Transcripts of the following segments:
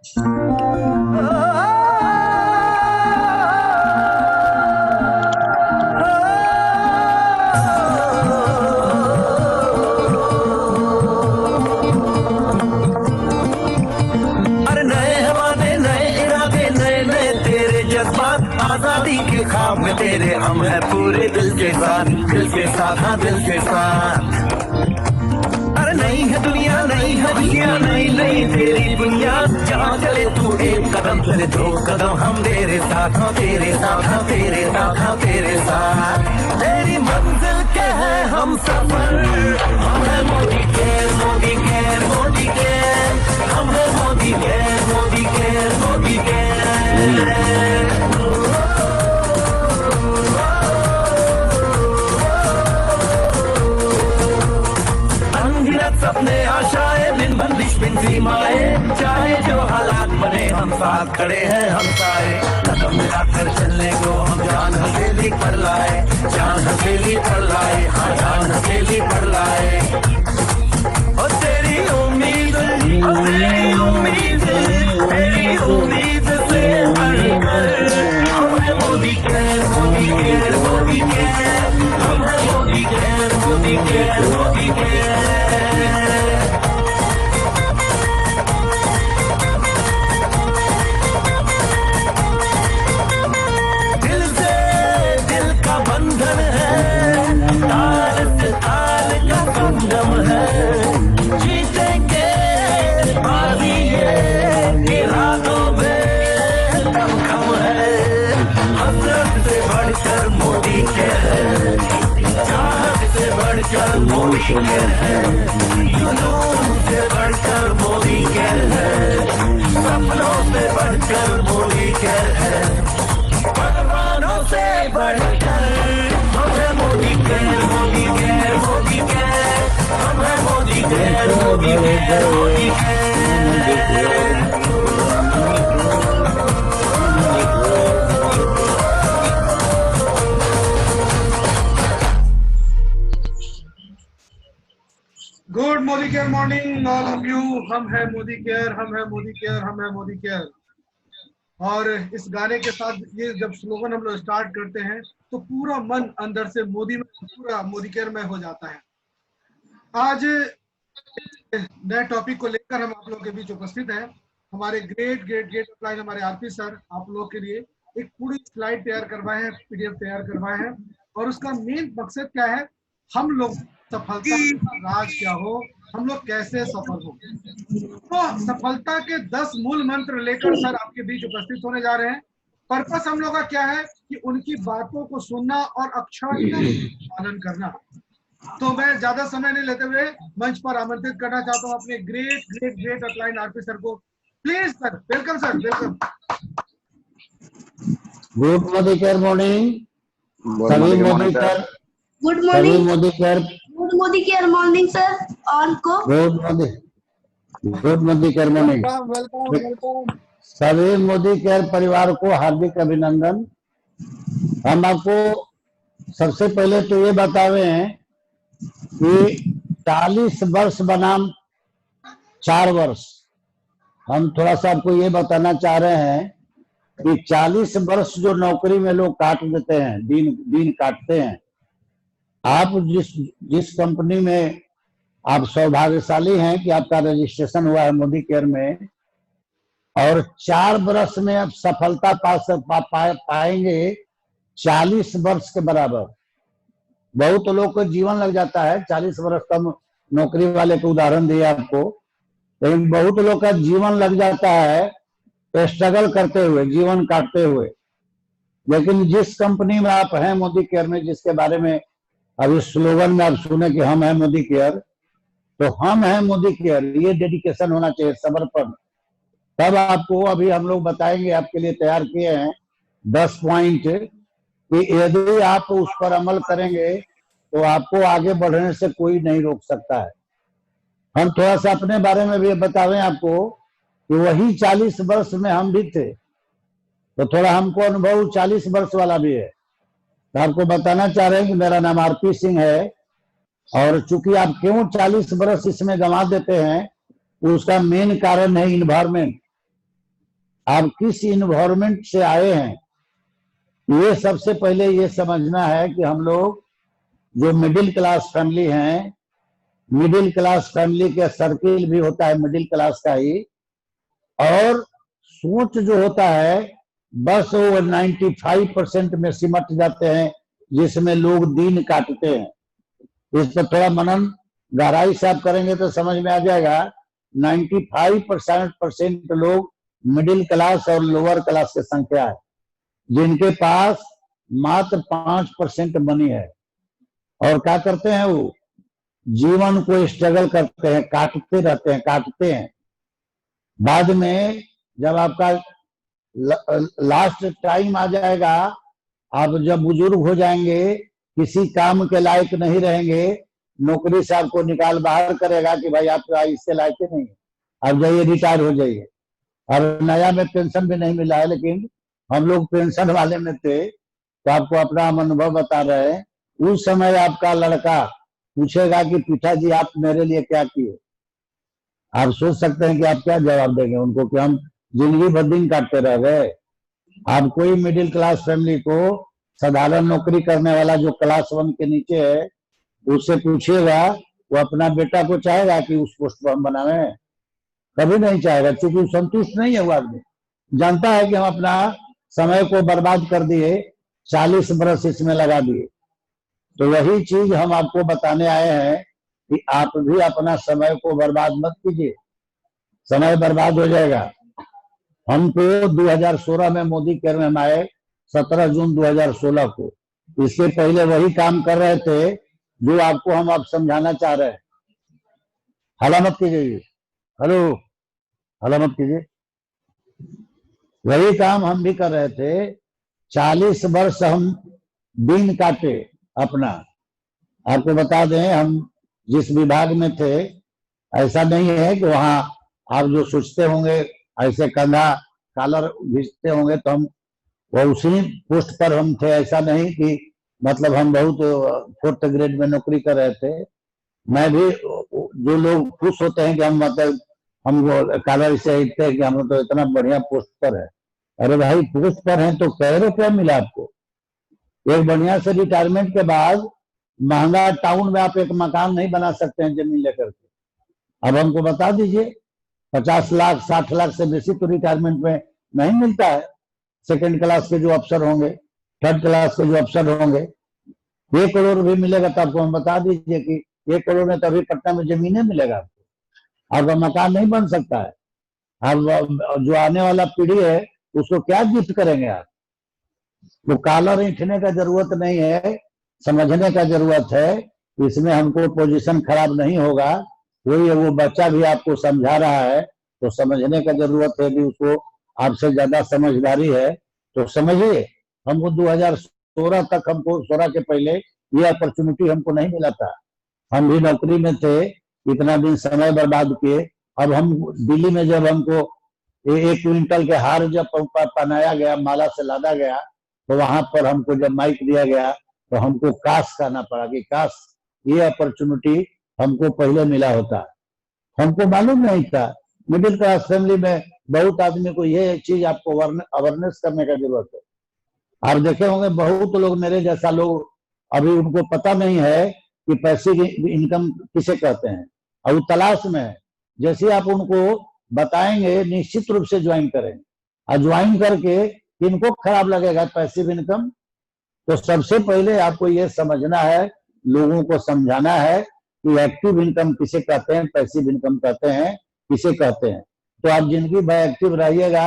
आजादी के ख्वाब में तेरे हम है पूरे दिल के साथ, हाँ दिल के साथ। अरे नहीं है दुनिया, नहीं है दुनिया, नहीं नहीं तेरी दुनिया। जहाँ चले तू एक कदम चले दो कदम, हम तेरे साथ, हाँ तेरे साथ, हाँ तेरे साथ, हाँ तेरे साथ। तेरी मंजिल के है हम सफर, हम है Modi care, Modi care, Modi care, हम है Modi care, Modi care, Modi care. सपने आशाएं बिन बंदिश बिन सीमाएं, चाहे जो हालात बने हम साथ खड़े हैं हम सारे। कदम मिलाकर चलने को हम जान हथेली पर लाए, जान हथेली पर लाए, हाँ जान हथेली पर लाए। और तेरी उम्मीद, तेरी उम्मीद, तेरी उम्मीद से बढ़कर हम है Modi care, Modi care, Modi care, हम है Modi care, Modi care, Modi care. Modi care है, जुनून से बढ़कर मोदी केयर है, सपनों से बढ़कर मोदी केयर है, परवानों से बढ़कर हम है Modi care, Modi care, Modi care, हम है Modi care, Modi care, Modi care. Good Modicare morning all of you. हम है मोदी केयर, हम है मोदी केयर, हम है मोदी केयर। और इस गाने के साथ ये जब स्लोगन हम लोग स्टार्ट करते हैं तो पूरा मन अंदर से मोदी में, पूरा मोदी केयर में हो जाता है। आज नए टॉपिक को लेकर हम आप लोगों के बीच उपस्थित हैं। हमारे ग्रेट ग्रेट ग्रेट अपलाइन हमारे आरपी सर आप लोगों के लिए एक पूरी स्लाइड तैयार करवाए हैं, पीडीएफ तैयार करवाए हैं। और उसका मेन मकसद क्या है, हम लोग सफलता का राज क्या हो, हम लोग कैसे सफल हो। तो सफलता के 10 मूल मंत्र लेकर सर आपके बीच उपस्थित होने जा रहे हैं। पर्पस हम लोग का क्या है कि उनकी बातों को सुनना और अक्षरशः पालन करना। तो मैं ज्यादा समय नहीं लेते हुए मंच पर आमंत्रित करना चाहता हूं अपने great great great upline RP sir को। Please sir, welcome sir, welcome. Good Modicare morning, सभी Modicare, good morning, Modicare, good Modicare morning sir. All को good Modicare morning. Welcome welcome. सभी मोदी केयर परिवार को हार्दिक अभिनंदन। हम आपको सबसे पहले तो ये बतावे हैं कि 40 वर्ष बनाम 4 वर्ष, हम थोड़ा सा आपको ये बताना चाह रहे हैं कि 40 वर्ष जो नौकरी में लोग काट देते हैं, दिन काटते हैं। आप जिस कंपनी में आप सौभाग्यशाली हैं कि आपका रजिस्ट्रेशन हुआ है मोदी केयर में, और 4 वर्ष में आप सफलता पाएंगे 40 वर्ष के बराबर। बहुत लोग को जीवन लग जाता है, 40 वर्ष कम नौकरी वाले को उदाहरण दिए आपको, लेकिन बहुत लोग का जीवन लग जाता है स्ट्रगल करते हुए, जीवन काटते हुए। लेकिन जिस कंपनी में आप हैं मोदी केयर में, जिसके बारे में अभी स्लोगन में आप सुने कि हम हैं मोदी केयर, तो हम हैं मोदी केयर, ये डेडिकेशन होना चाहिए, समर्पण। तब आपको अभी हम लोग बताएंगे, आपके लिए तैयार किए हैं 10 पॉइंट कि यदि आप उस पर अमल करेंगे तो आपको आगे बढ़ने से कोई नहीं रोक सकता है। हम थोड़ा सा अपने बारे में भी बतावें आपको कि वही 40 वर्ष में हम भी थे, तो थोड़ा हमको अनुभव 40 वर्ष वाला भी है। तो आपको बताना चाह रहे हैं कि मेरा नाम आरपी सिंह है, और चूंकि आप क्यों 40 वर्ष इसमें गंवा देते हैं, उसका मेन कारण है इन्वायरमेंट। आप किस इन्वायरमेंट से आए हैं, ये सबसे पहले ये समझना है कि हम लोग जो मिडिल क्लास फैमिली हैं, मिडिल क्लास फैमिली का सर्किल भी होता है मिडिल क्लास का ही, और सोच जो होता है बस वो 95% में सिमट जाते हैं, जिसमें लोग दिन काटते हैं। इस पर थोड़ा मनन गहराई से आप करेंगे तो समझ में आ जाएगा। 95% लोग मिडिल क्लास और लोअर क्लास की संख्या है, जिनके पास मात्र 5% मनी है। और क्या करते हैं, वो जीवन को स्ट्रगल करते हैं, काटते रहते हैं, काटते हैं। बाद में जब आपका लास्ट टाइम आ जाएगा, आप जब बुजुर्ग हो जाएंगे, किसी काम के लायक नहीं रहेंगे, नौकरी से आपको निकाल बाहर करेगा कि भाई आप इसके लायक ही नहीं, आप जाइए रिटायर हो जाइए। और नया में पेंशन भी नहीं मिला है, लेकिन हम लोग पेंशन वाले में थे, तो आपको अपना अनुभव बता रहे हैं। उस समय आपका लड़का पूछेगा कि पिताजी आप मेरे लिए क्या किए, आप सोच सकते हैं कि आप क्या जवाब देंगे उनको, कि हम जिंदगी भर दिन काटते रह गए। आप कोई मिडिल क्लास फैमिली को, साधारण नौकरी करने वाला जो क्लास 1 के नीचे है, उससे पूछिएगा, वो अपना बेटा को चाहेगा कि उस पोस्ट पर हम बनावे? कभी नहीं चाहेगा, क्योंकि संतुष्ट नहीं है वो आदमी। जानता है कि हम अपना समय को बर्बाद कर दिए, 40 बरस इसमें लगा दिए। तो वही चीज हम आपको बताने आए हैं कि आप भी अपना समय को बर्बाद मत कीजिए, समय बर्बाद हो जाएगा। हमको 2016 में मोदी केयर में हम आए, 17 जून 2016 को। इससे पहले वही काम कर रहे थे जो आपको हम अब समझाना चाह रहे हैं। हला मत कीजिए, हेलो, हला मत कीजिए। वही काम हम भी कर रहे थे। 40 वर्ष हम दिन काटे अपना। आपको बता दें, हम जिस विभाग में थे, ऐसा नहीं है कि वहां आप जो सोचते होंगे ऐसे कंधा कॉलर घिसते होंगे तो हम वो उसी पोस्ट पर हम थे। ऐसा नहीं कि मतलब हम बहुत 4th ग्रेड में नौकरी कर रहे थे। मैं भी, जो लोग खुश होते हैं कि हम मतलब हम कॉलर से हिटते हैं कि हम तो इतना बढ़िया पोस्ट पर है। अरे भाई, पोस्ट पर हैं तो कह रुपया मिला आपको। एक बढ़िया से रिटायरमेंट के बाद महंगा टाउन में आप एक मकान नहीं बना सकते हैं जमीन लेकर के। अब हमको बता दीजिए, 50 लाख 60 लाख से बेसी तो रिटायरमेंट में नहीं मिलता है। सेकंड क्लास के जो अफसर होंगे, थर्ड क्लास के जो अफसर होंगे, 1 करोड़ भी मिलेगा तो आपको हम बता दीजिए कि 1 करोड़ में तभी पटना में जमीनें मिलेगा आपको, आपका मकान नहीं बन सकता है। अब जो आने वाला पीढ़ी है उसको क्या गिफ्ट करेंगे आप? तो कॉलर ऐंठने का जरूरत नहीं है, समझने का जरूरत है। इसमें हमको पोजीशन खराब नहीं होगा। वही वो बच्चा भी आपको समझा रहा है तो समझने का जरूरत है भी, उसको आपसे ज्यादा समझदारी है तो समझिए। हमको 2016 तक, हमको 16 के पहले ये अपॉर्चुनिटी हमको नहीं मिला था। हम भी नौकरी में थे, इतना दिन समय बर्बाद किए। अब हम दिल्ली में जब हमको 1 क्विंटल के हार जब पहनाया गया, माला से लादा गया, तो वहां पर हमको जब माइक दिया गया तो हमको काश कहना पड़ा कि काश ये अपॉर्चुनिटी हमको पहले मिला होता। हमको मालूम नहीं था। मिडिल क्लास फैमिली में बहुत आदमी को ये चीज आपको अवेयरनेस करने का जरूरत है। आप देखे होंगे बहुत लोग मेरे जैसा लोग, अभी उनको पता नहीं है कि पैसे की इनकम किसे कहते हैं, और वो तलाश में है। जैसे आप उनको बताएंगे, निश्चित रूप से ज्वाइन करेंगे। और ज्वाइन करके इनको खराब लगेगा पैसिव इनकम। तो सबसे पहले आपको ये समझना है, लोगों को समझाना है कि एक्टिव इनकम किसे कहते हैं, पैसिव इनकम कहते हैं किसे कहते हैं। तो आप जिंदगी भर एक्टिव रहिएगा।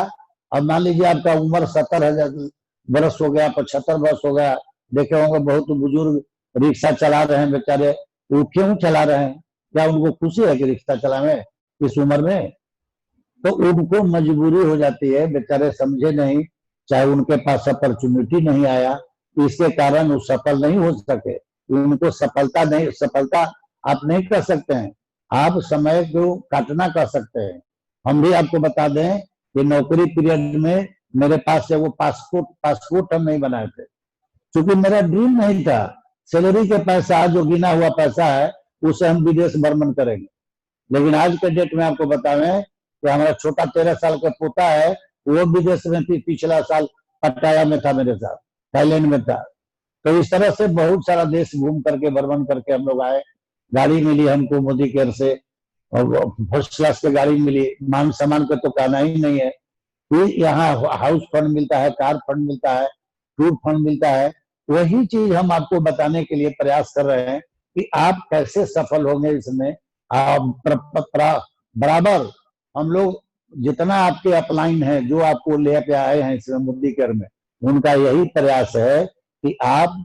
अब मान लीजिए आपका उम्र 70 बरस हो गया, 75 वर्ष हो गया। देखे होंगे बहुत बुजुर्ग रिक्शा चला रहे हैं बेचारे। वो क्यों चला रहे हैं? क्या उनको खुशी है कि रिक्शा चलावे इस उम्र में? तो उनको मजबूरी हो जाती है, बेचारे समझे नहीं, चाहे उनके पास अपॉर्चुनिटी नहीं आया, इसके कारण वो सफल नहीं हो सके। उनको सफलता आप नहीं कर सकते हैं, आप समय को काटना कर सकते हैं। हम भी आपको बता दें कि नौकरी पीरियड में मेरे पास से वो पासपोर्ट हम नहीं बनाए थे, क्योंकि मेरा ड्रीम नहीं था। सैलरी के पैसा, जो गिना हुआ पैसा है, उसे हम विदेश भ्रमण करेंगे। लेकिन आज के डेट में आपको बतावें कि हमारा छोटा 13 साल का पोता है, वो विदेश में थी, पिछला साल पटाया में था मेरे साथ, थाईलैंड में था। तो इस तरह से बहुत सारा देश घूम करके भ्रमण करके हम लोग आए। गाड़ी मिली हमको मोदी केयर से, और फर्स्ट क्लास की गाड़ी मिली। मान सम्मान का तो कहना ही नहीं है। फिर यहाँ हाउस फंड मिलता है, कार फंड मिलता है, टूर फंड मिलता है। वही चीज हम आपको बताने के लिए प्रयास कर रहे हैं कि आप कैसे सफल होंगे इसमें। बराबर हम लोग जितना आपके अपलाइन है, जो आपको ले पे आए हैं इसमें मोदी केयर में, उनका यही प्रयास है कि आप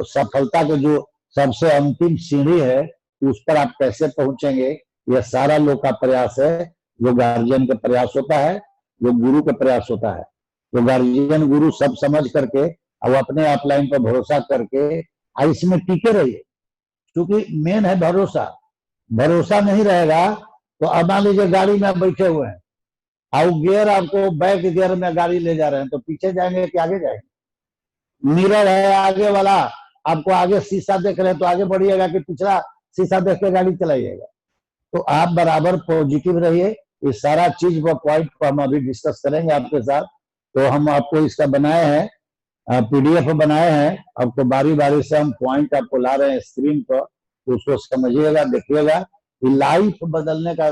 सफलता के जो सबसे अंतिम सीढ़ी है उस पर आप कैसे पहुंचेंगे। यह सारा लोग का प्रयास है, जो गार्जियन का प्रयास होता है, जो गुरु का प्रयास होता है। तो गार्जियन गुरु सब समझ करके अब अपने अपलाइन पर भरोसा करके इसमें टिके रहिए, क्योंकि मेन है भरोसा। भरोसा नहीं रहेगा तो अब मान लीजिए गाड़ी में बैठे हुए हैं और गियर आपको बैक गियर में गाड़ी ले जा रहे हैं, तो पीछे जाएंगे कि आगे जाएंगे। मिरर है आगे वाला, आपको आगे शीशा देख रहे हैं तो आगे बढ़िएगा कि पिछला शीशा देख के गाड़ी चलाइएगा। तो आप बराबर पॉजिटिव रहिए। इस सारा चीज पर पॉइंट को हम अभी डिस्कस करेंगे आपके साथ। तो हम आपको इसका बनाए हैं, पीडीएफ बनाए हैं, आपको बारी बारी से हम पॉइंट आपको ला रहे हैं स्क्रीन पर, तो उसको समझिएगा, देखिएगा। लाइफ बदलने का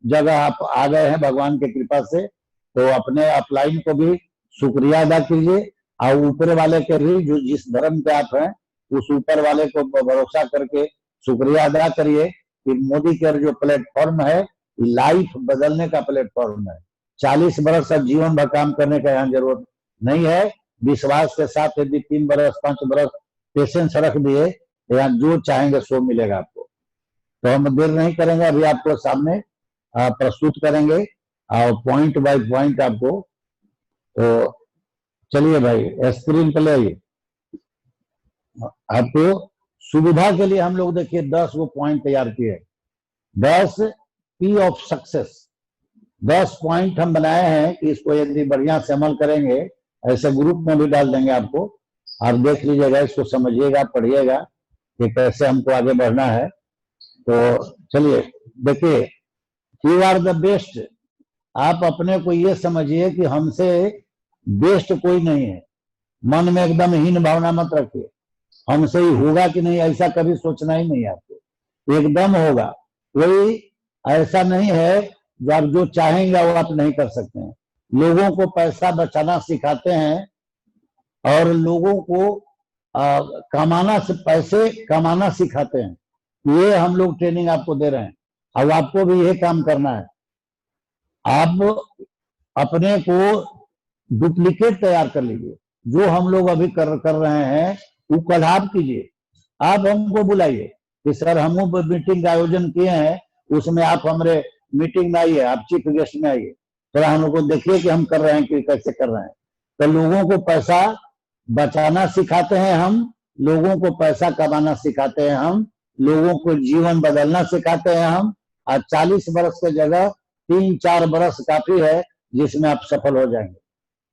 जगह आप आ गए हैं भगवान की कृपा से। तो अपने अपलाइन को भी शुक्रिया अदा कीजिए, और ऊपर वाले के भी, जो जिस धर्म के आप हैं उस ऊपर वाले को भरोसा करके शुक्रिया अदा करिए कि मोदी केयर जो प्लेटफॉर्म है, लाइफ बदलने का प्लेटफॉर्म है। 40 बरस तक जीवन भर काम करने का यहाँ जरूरत नहीं है। विश्वास के साथ यदि 3 बरस 5 बरस पेशेंस रख दिए, यहाँ जो चाहेंगे सो मिलेगा आपको। तो हम देर नहीं करेंगे, अभी आपको सामने प्रस्तुत करेंगे और पॉइंट बाय पॉइंट आपको। तो चलिए भाई स्क्रीन पर ले आइए। आपको सुविधा के लिए हम लोग देखिए 10 वो पॉइंट तैयार किए। 10 P ऑफ सक्सेस, 10 पॉइंट हम बनाए हैं कि इसको यदि बढ़िया से अमल करेंगे, ऐसे ग्रुप में भी डाल देंगे आपको, आप देख लीजिएगा, इसको समझिएगा, पढ़िएगा कि कैसे हमको आगे बढ़ना है। तो चलिए देखिए, यू आर द बेस्ट। आप अपने को ये समझिए कि हमसे बेस्ट कोई नहीं है। मन में एकदम हीन भावना मत रखिए, हमसे ही होगा कि नहीं ऐसा कभी सोचना ही नहीं आपको, एकदम होगा। कोई ऐसा नहीं है जो आप जो चाहेंगे वो आप नहीं कर सकते हैं। लोगों को पैसा बचाना सिखाते हैं और लोगों को कमाना से पैसे कमाना सिखाते हैं। ये हम लोग ट्रेनिंग आपको दे रहे हैं, अब आपको भी यही काम करना है। आप अपने को डुप्लीकेट तैयार कर लीजिए। जो हम लोग अभी कर रहे हैं वो कल आप कीजिए। आप हमको बुलाइए कि सर हम मीटिंग का आयोजन किए हैं, उसमें आप हमारे मीटिंग में आइए, आप चीफ गेस्ट में आइए, थोड़ा हम लोग को देखिए कि हम कर रहे हैं कि कैसे कर रहे हैं। तो लोगों को पैसा बचाना सिखाते हैं हम, लोगों को पैसा कमाना सिखाते हैं हम, लोगों को जीवन बदलना सिखाते हैं हम। और 40 बरस की जगह 3-4 बरस काफी है जिसमें आप सफल हो जाएंगे।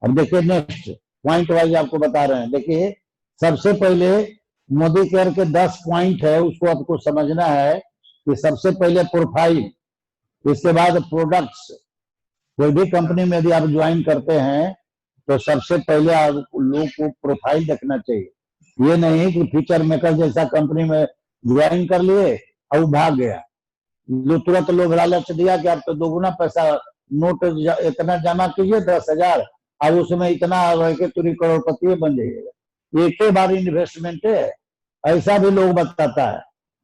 अब देखिए नेक्स्ट पॉइंट वाइज आपको बता रहे हैं। देखिए सबसे पहले मोदी केयर के 10 पॉइंट है, उसको आपको समझना है कि सबसे पहले प्रोफाइल, इसके बाद प्रोडक्ट्स। कोई भी कंपनी में यदि आप ज्वाइन करते हैं तो सबसे पहले आप लोग को प्रोफाइल देखना चाहिए। ये नहीं कि फीचर मेकर जैसा कंपनी में ज्वाइन कर लिए और भाग गया। तुरंत लोग लालच दिया कि आप तो दोगुना पैसा नोट इतना जमा कीजिए 10,000, अब उसमें इतना कि तुरी करोड़पति बन जाइएगा। एक ही बार इन्वेस्टमेंट है, ऐसा भी लोग बताता है।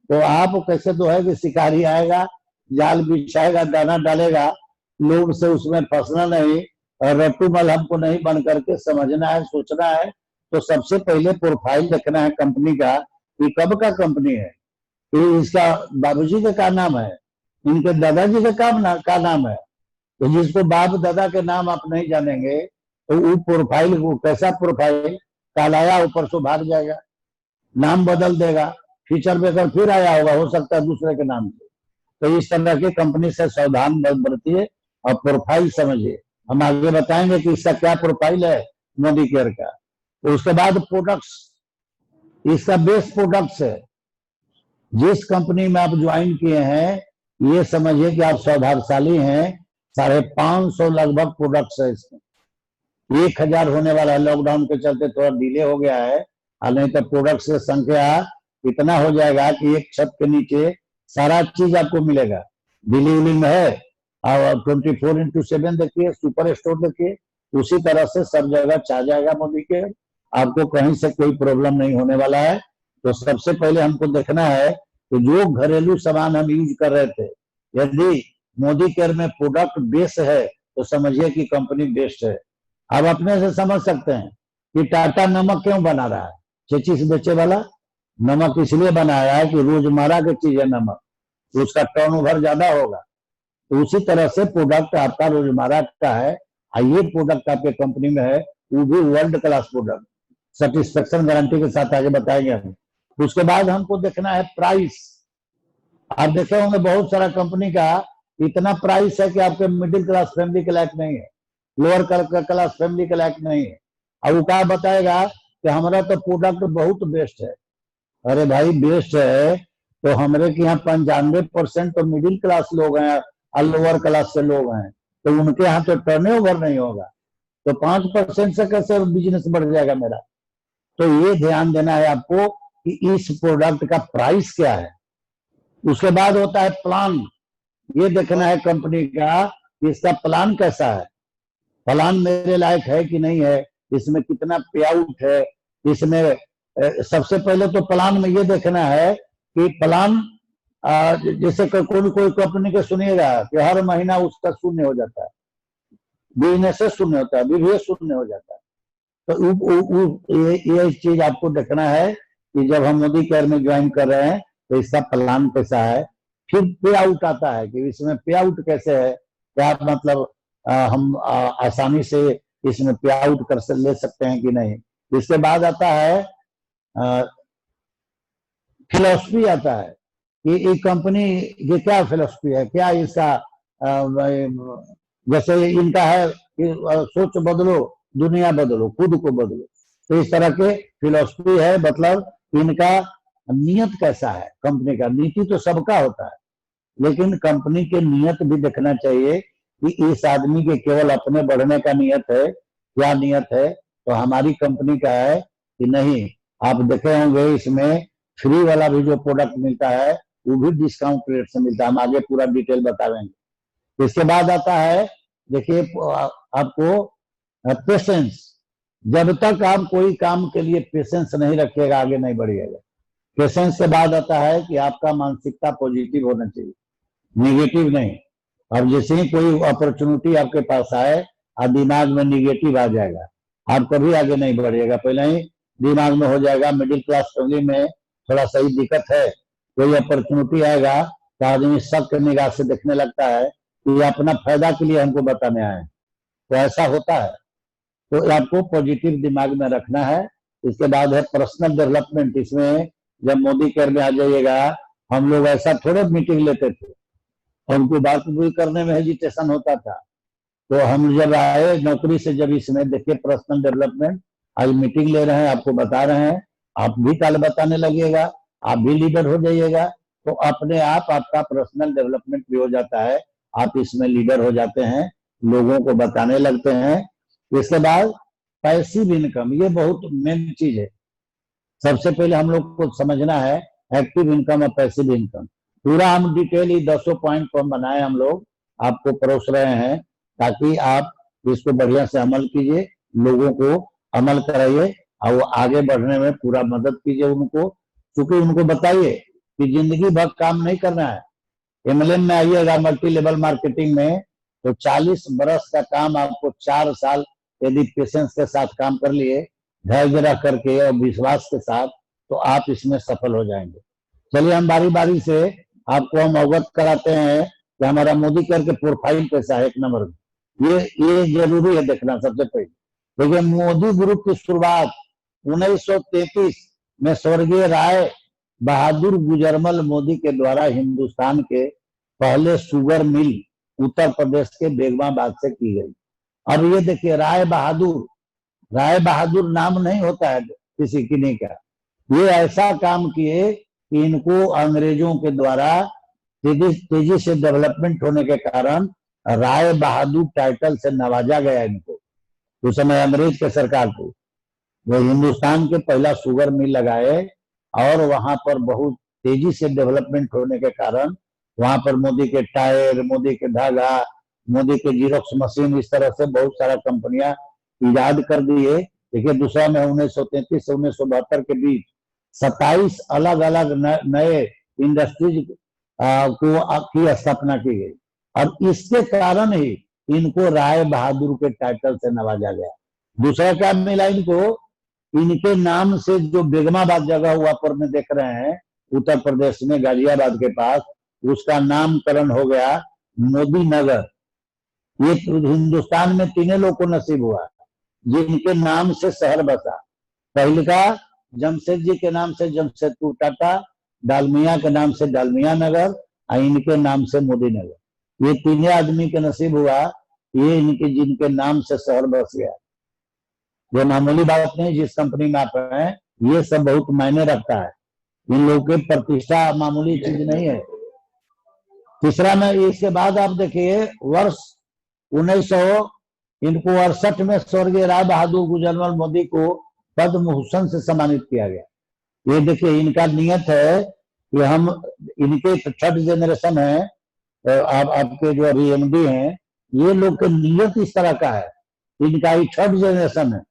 तो आप कैसे तो है कि शिकारी आएगा, जाल बिछाएगा, दाना डालेगा, लोग से उसमें फंसना नहीं और रट्टूमल हमको नहीं बन करके समझना है, सोचना है। तो सबसे पहले प्रोफाइल देखना है कंपनी का कि कब का कंपनी है, इसका बाबूजी का क्या नाम है, इनके दादाजी का नाम है। तो जिसको बाप दादा के नाम आप नहीं जानेंगे तो वो प्रोफाइल को कैसा प्रोफाइल, कल आया ऊपर से भाग जाएगा, नाम बदल देगा, फीचर बेकर फिर आया होगा, हो सकता है दूसरे के नाम से। तो इस तरह की कंपनी से सावधान बरतिए और प्रोफाइल समझिए। हम आगे बताएंगे कि इसका क्या प्रोफाइल है मोदी केयर का। उसके बाद प्रोडक्ट्स, इसका बेस्ट प्रोडक्ट्स है। जिस कंपनी में आप ज्वाइन किए हैं ये समझिए कि आप सौभाग्यशाली हैं 550 लगभग प्रोडक्ट्स है इसमें। 1000 होने वाला है, लॉकडाउन के चलते थोड़ा डिले हो गया है, और नहीं तो प्रोडक्ट्स की संख्या इतना हो जाएगा कि एक छत के नीचे सारा चीज आपको मिलेगा। डिलीवरी में है, और 24x7 देखिए, सुपर स्टोर देखिए, उसी तरह से सब जगह छा जाएगा मोदी के। आपको कहीं से कोई प्रॉब्लम नहीं होने वाला है। तो सबसे पहले हमको देखना है कि जो घरेलू सामान हम यूज कर रहे थे, यदि मोदी केयर में प्रोडक्ट बेस्ट है तो समझिए कि कंपनी बेस्ट है। आप अपने से समझ सकते हैं कि टाटा नमक क्यों बना रहा है, चीज बेचे वाला नमक इसलिए बनाया है कि रोजमर्रा की चीज है नमक, उसका टर्नओवर ज्यादा होगा। तो उसी तरह से प्रोडक्ट आपका रोजमर्रा का है, और ये प्रोडक्ट आपके कंपनी में है, वो भी world class product, satisfaction guarantee के साथ आगे बताएंगे हम। उसके बाद हमको देखना है प्राइस। आप देखे होंगे बहुत सारा कंपनी का इतना प्राइस है कि आपके मिडिल क्लास फैमिली के लायक नहीं है, लोअर क्लास फैमिली के लायक नहीं है। और वो क्या बताएगा कि हमारा तो प्रोडक्ट बहुत बेस्ट है। अरे भाई बेस्ट है तो हमारे के यहाँ 95% तो मिडिल क्लास लोग हैं और लोअर क्लास से लोग हैं, तो उनके यहाँ तो टर्नओवर नहीं होगा, तो 5% से कैसे बिजनेस बढ़ जाएगा मेरा। तो ये ध्यान देना है आपको कि इस प्रोडक्ट का प्राइस क्या है। उसके बाद होता है प्लान। ये देखना है कंपनी का कि इसका प्लान कैसा है, प्लान मेरे लायक है कि नहीं है, इसमें कितना पे आउट है, इसमें सबसे पहले तो प्लान में ये देखना है कि प्लान जैसे कोई कंपनी के सुनिएगा कि हर महीना उसका शून्य हो जाता है, बिजनेस से शून्य होता है, बीवी शून्य हो जाता है। तो ये चीज आपको देखना है कि जब हम मोदी केयर में ज्वाइन कर रहे हैं तो इसका प्लान कैसा है। फिर पे आउट आता है कि इसमें पे आउट कैसे है, क्या मतलब हम आसानी से इसमें पे आउट कर ले सकते हैं कि नहीं। इसके बाद आता है फिलॉसफी आता है कि ये कंपनी ये क्या फिलॉसफी है, क्या इसका जैसे इनका है कि सोच बदलो दुनिया बदलो खुद को बदलो, तो इस तरह के फिलॉसफी है। मतलब इनका नियत कैसा है, कंपनी का नीति तो सबका होता है, लेकिन कंपनी के नियत भी देखना चाहिए कि इस आदमी के केवल अपने बढ़ने का नियत है, क्या नियत है। तो हमारी कंपनी का है कि नहीं, आप देखे होंगे इसमें फ्री वाला भी जो प्रोडक्ट मिलता है वो भी डिस्काउंट रेट से मिलता है, हम आगे पूरा डिटेल बतावेंगे। इसके बाद आता है देखिए आपको पेशेंस। जब तक आप कोई काम के लिए पेशेंस नहीं रखिएगा आगे नहीं बढ़िएगा। पेशेंस के बाद आता है कि आपका मानसिकता पॉजिटिव होना चाहिए, निगेटिव नहीं। और जैसे ही कोई अपॉर्चुनिटी आपके पास आए और दिमाग में निगेटिव आ जाएगा, आप कभी आगे नहीं बढ़िएगा, पहले ही दिमाग में हो जाएगा मिडिल क्लास फैमिली में थोड़ा सही दिक्कत है, कोई अपॉर्चुनिटी आएगा तो आदमी शक की निगाह से देखने लगता है कि ये अपना फायदा के लिए हमको बताने आए, तो ऐसा होता है। तो आपको पॉजिटिव दिमाग में रखना है। इसके बाद है पर्सनल डेवलपमेंट। इसमें जब मोदी केयर में आ जाइएगा, हम लोग ऐसा थोड़े मीटिंग लेते थे, उनको बात भी करने में हेजिटेशन होता था। तो हम जब आए नौकरी से, जब इसमें देखिए पर्सनल डेवलपमेंट, आज मीटिंग ले रहे हैं, आपको बता रहे हैं, आप भी कल बताने लगिएगा, आप भी लीडर हो जाइएगा, तो अपने आप आपका पर्सनल डेवलपमेंट भी हो जाता है, आप इसमें लीडर हो जाते हैं, लोगों को बताने लगते हैं। इसके बाद पैसिव इनकम, ये बहुत मेन चीज है। सबसे पहले हम लोग को समझना है एक्टिव इनकम और पैसिव इनकम। पूरा हम डिटेल 10 पॉइंट को हम बनाए, हम लोग आपको परोस रहे हैं ताकि आप इसको बढ़िया से अमल कीजिए, लोगों को अमल कराइए और वो आगे बढ़ने में पूरा मदद कीजिए उनको। क्योंकि उनको बताइए कि जिंदगी भर काम नहीं करना है। एमएलएम में आइएगा मल्टी लेवल मार्केटिंग में, तो 40 बरस का काम आपको 4 साल यदि पेशेंस के साथ काम कर लिए, धैर्य रख करके और विश्वास के साथ, तो आप इसमें सफल हो जाएंगे। चलिए हम बारी बारी से आपको हम अवगत कराते हैं कि हमारा मोदी केयर के प्रोफाइल कैसा है। एक नंबर में ये जरूरी है देखना सबसे पहले। देखिए मोदी ग्रुप की शुरुआत 1933 में स्वर्गीय राय बहादुर गुजरमल मोदी के द्वारा हिंदुस्तान के पहले शुगर मिल उत्तर प्रदेश के बेगमाबाद से की गई। अब ये देखिए राय बहादुर नाम नहीं होता है किसी किन्हीं का, ये ऐसा काम किए कि इनको अंग्रेजों के द्वारा तेजी से डेवलपमेंट होने के कारण राय बहादुर टाइटल से नवाजा गया इनको। उस समय अंग्रेज के सरकार को वो हिंदुस्तान के पहला शुगर मिल लगाए और वहां पर बहुत तेजी से डेवलपमेंट होने के कारण वहां पर मोदी के टायर, मोदी के धागा, मोदी के जीरोक्स मशीन, इस तरह से बहुत सारा कंपनियां इजाद कर दिए। देखिए दूसरा में 1933 से 1972 के बीच 27 अलग अलग नए इंडस्ट्रीज की स्थापना की गई और इसके कारण ही इनको राय बहादुर के टाइटल से नवाजा गया। दूसरा क्या मिला इनको, इनके नाम से जो बेगमाबाद जगह हुआ पर में देख रहे हैं उत्तर प्रदेश में गाजियाबाद के पास, उसका नामकरण हो गया मोदी नगर। ये हिंदुस्तान में तीनों लोग को नसीब हुआ जिनके नाम से शहर बसा। पहले का जमशेद जी के नाम से जमशेदपुर टाटा, डालमिया के नाम से डालमिया नगर और इनके नाम से मोदी नगर। ये तीनों आदमी के नसीब हुआ, ये इनके जिनके नाम से शहर बस गया। ये मामूली बात नहीं, जिस कंपनी में आप हैं ये सब बहुत मायने रखता है। इन लोगों की प्रतिष्ठा मामूली चीज नहीं है। तीसरा में इसके बाद आप देखिए वर्ष 1968 में स्वर्गीय राय बहादुर गुजरमल मोदी को पद्म भूषण से सम्मानित किया गया। ये देखिए इनका नियत है कि हम इनके थर्ड जनरेशन है, आपके जो अभी एमडी हैं ये लोग के नियत इस तरह का है, इनका ही थर्ड जनरेशन है।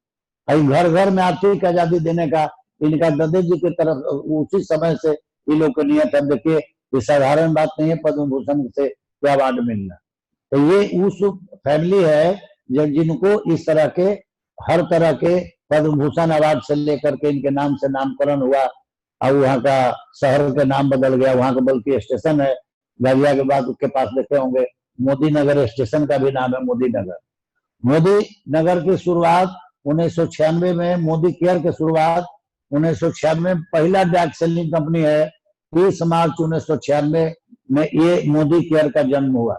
घर घर में आर्थिक आजादी देने का इनका ददे जी की तरफ उसी समय से ये लोग की नियत है। देखिए ये साधारण बात नहीं है पद्म भूषण से क्या अवार्ड मिलना। तो ये उस फैमिली है जिनको इस तरह के हर तरह के पद्म भूषण अवार्ड से लेकर के इनके नाम से नामकरण हुआ और वहाँ का शहर का नाम बदल गया। वहाँ का बल्कि स्टेशन है गाजियाबाद के पास देखे होंगे, मोदी नगर स्टेशन का भी नाम है मोदी नगर। मोदी नगर की शुरुआत 1996 में, मोदी केयर की शुरुआत 1996 में, पहला डाक सेलिंग कंपनी है 30 मार्च 1996 में ये मोदी केयर का जन्म हुआ,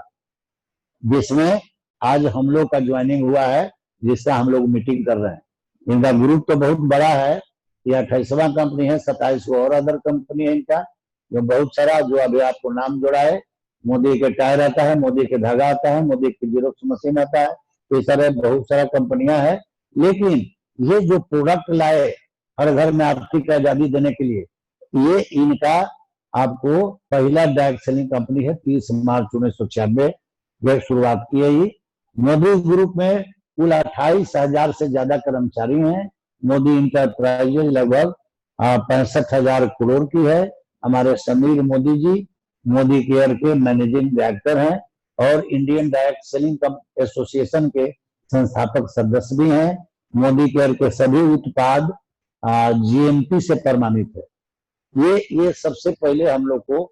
जिसमें आज हम लोग का ज्वाइनिंग हुआ है, जिसका हम लोग मीटिंग कर रहे हैं। इनका ग्रुप तो बहुत बड़ा है, ये 28वां कंपनी है, 27 और अदर कंपनी है इनका, जो बहुत सारा जो अभी आपको नाम जोड़ा है। मोदी के टायर आता है, मोदी के धागा आता है, मोदी की जीरोक्स मशीन आता है, इस तरह बहुत सारा कंपनियां हैं। लेकिन ये जो प्रोडक्ट लाए हर घर में आर्थिक आजादी देने के लिए, ये इनका आपको पहला डायरेक्ट सेलिंग कंपनी है। 30 मार्च 1996 में शुरुआत की है। मोदी ग्रुप में कुल 28,000 से ज्यादा कर्मचारी हैं। मोदी इंटरप्राइजेज लगभग 65,000 करोड़ की है। हमारे समीर मोदी जी मोदी केयर के मैनेजिंग डायरेक्टर हैं और इंडियन डायरेक्ट सेलिंग एसोसिएशन के संस्थापक सदस्य भी हैं। मोदी केयर के सभी उत्पाद जीएमपी से प्रमाणित है। ये सबसे पहले हम लोग को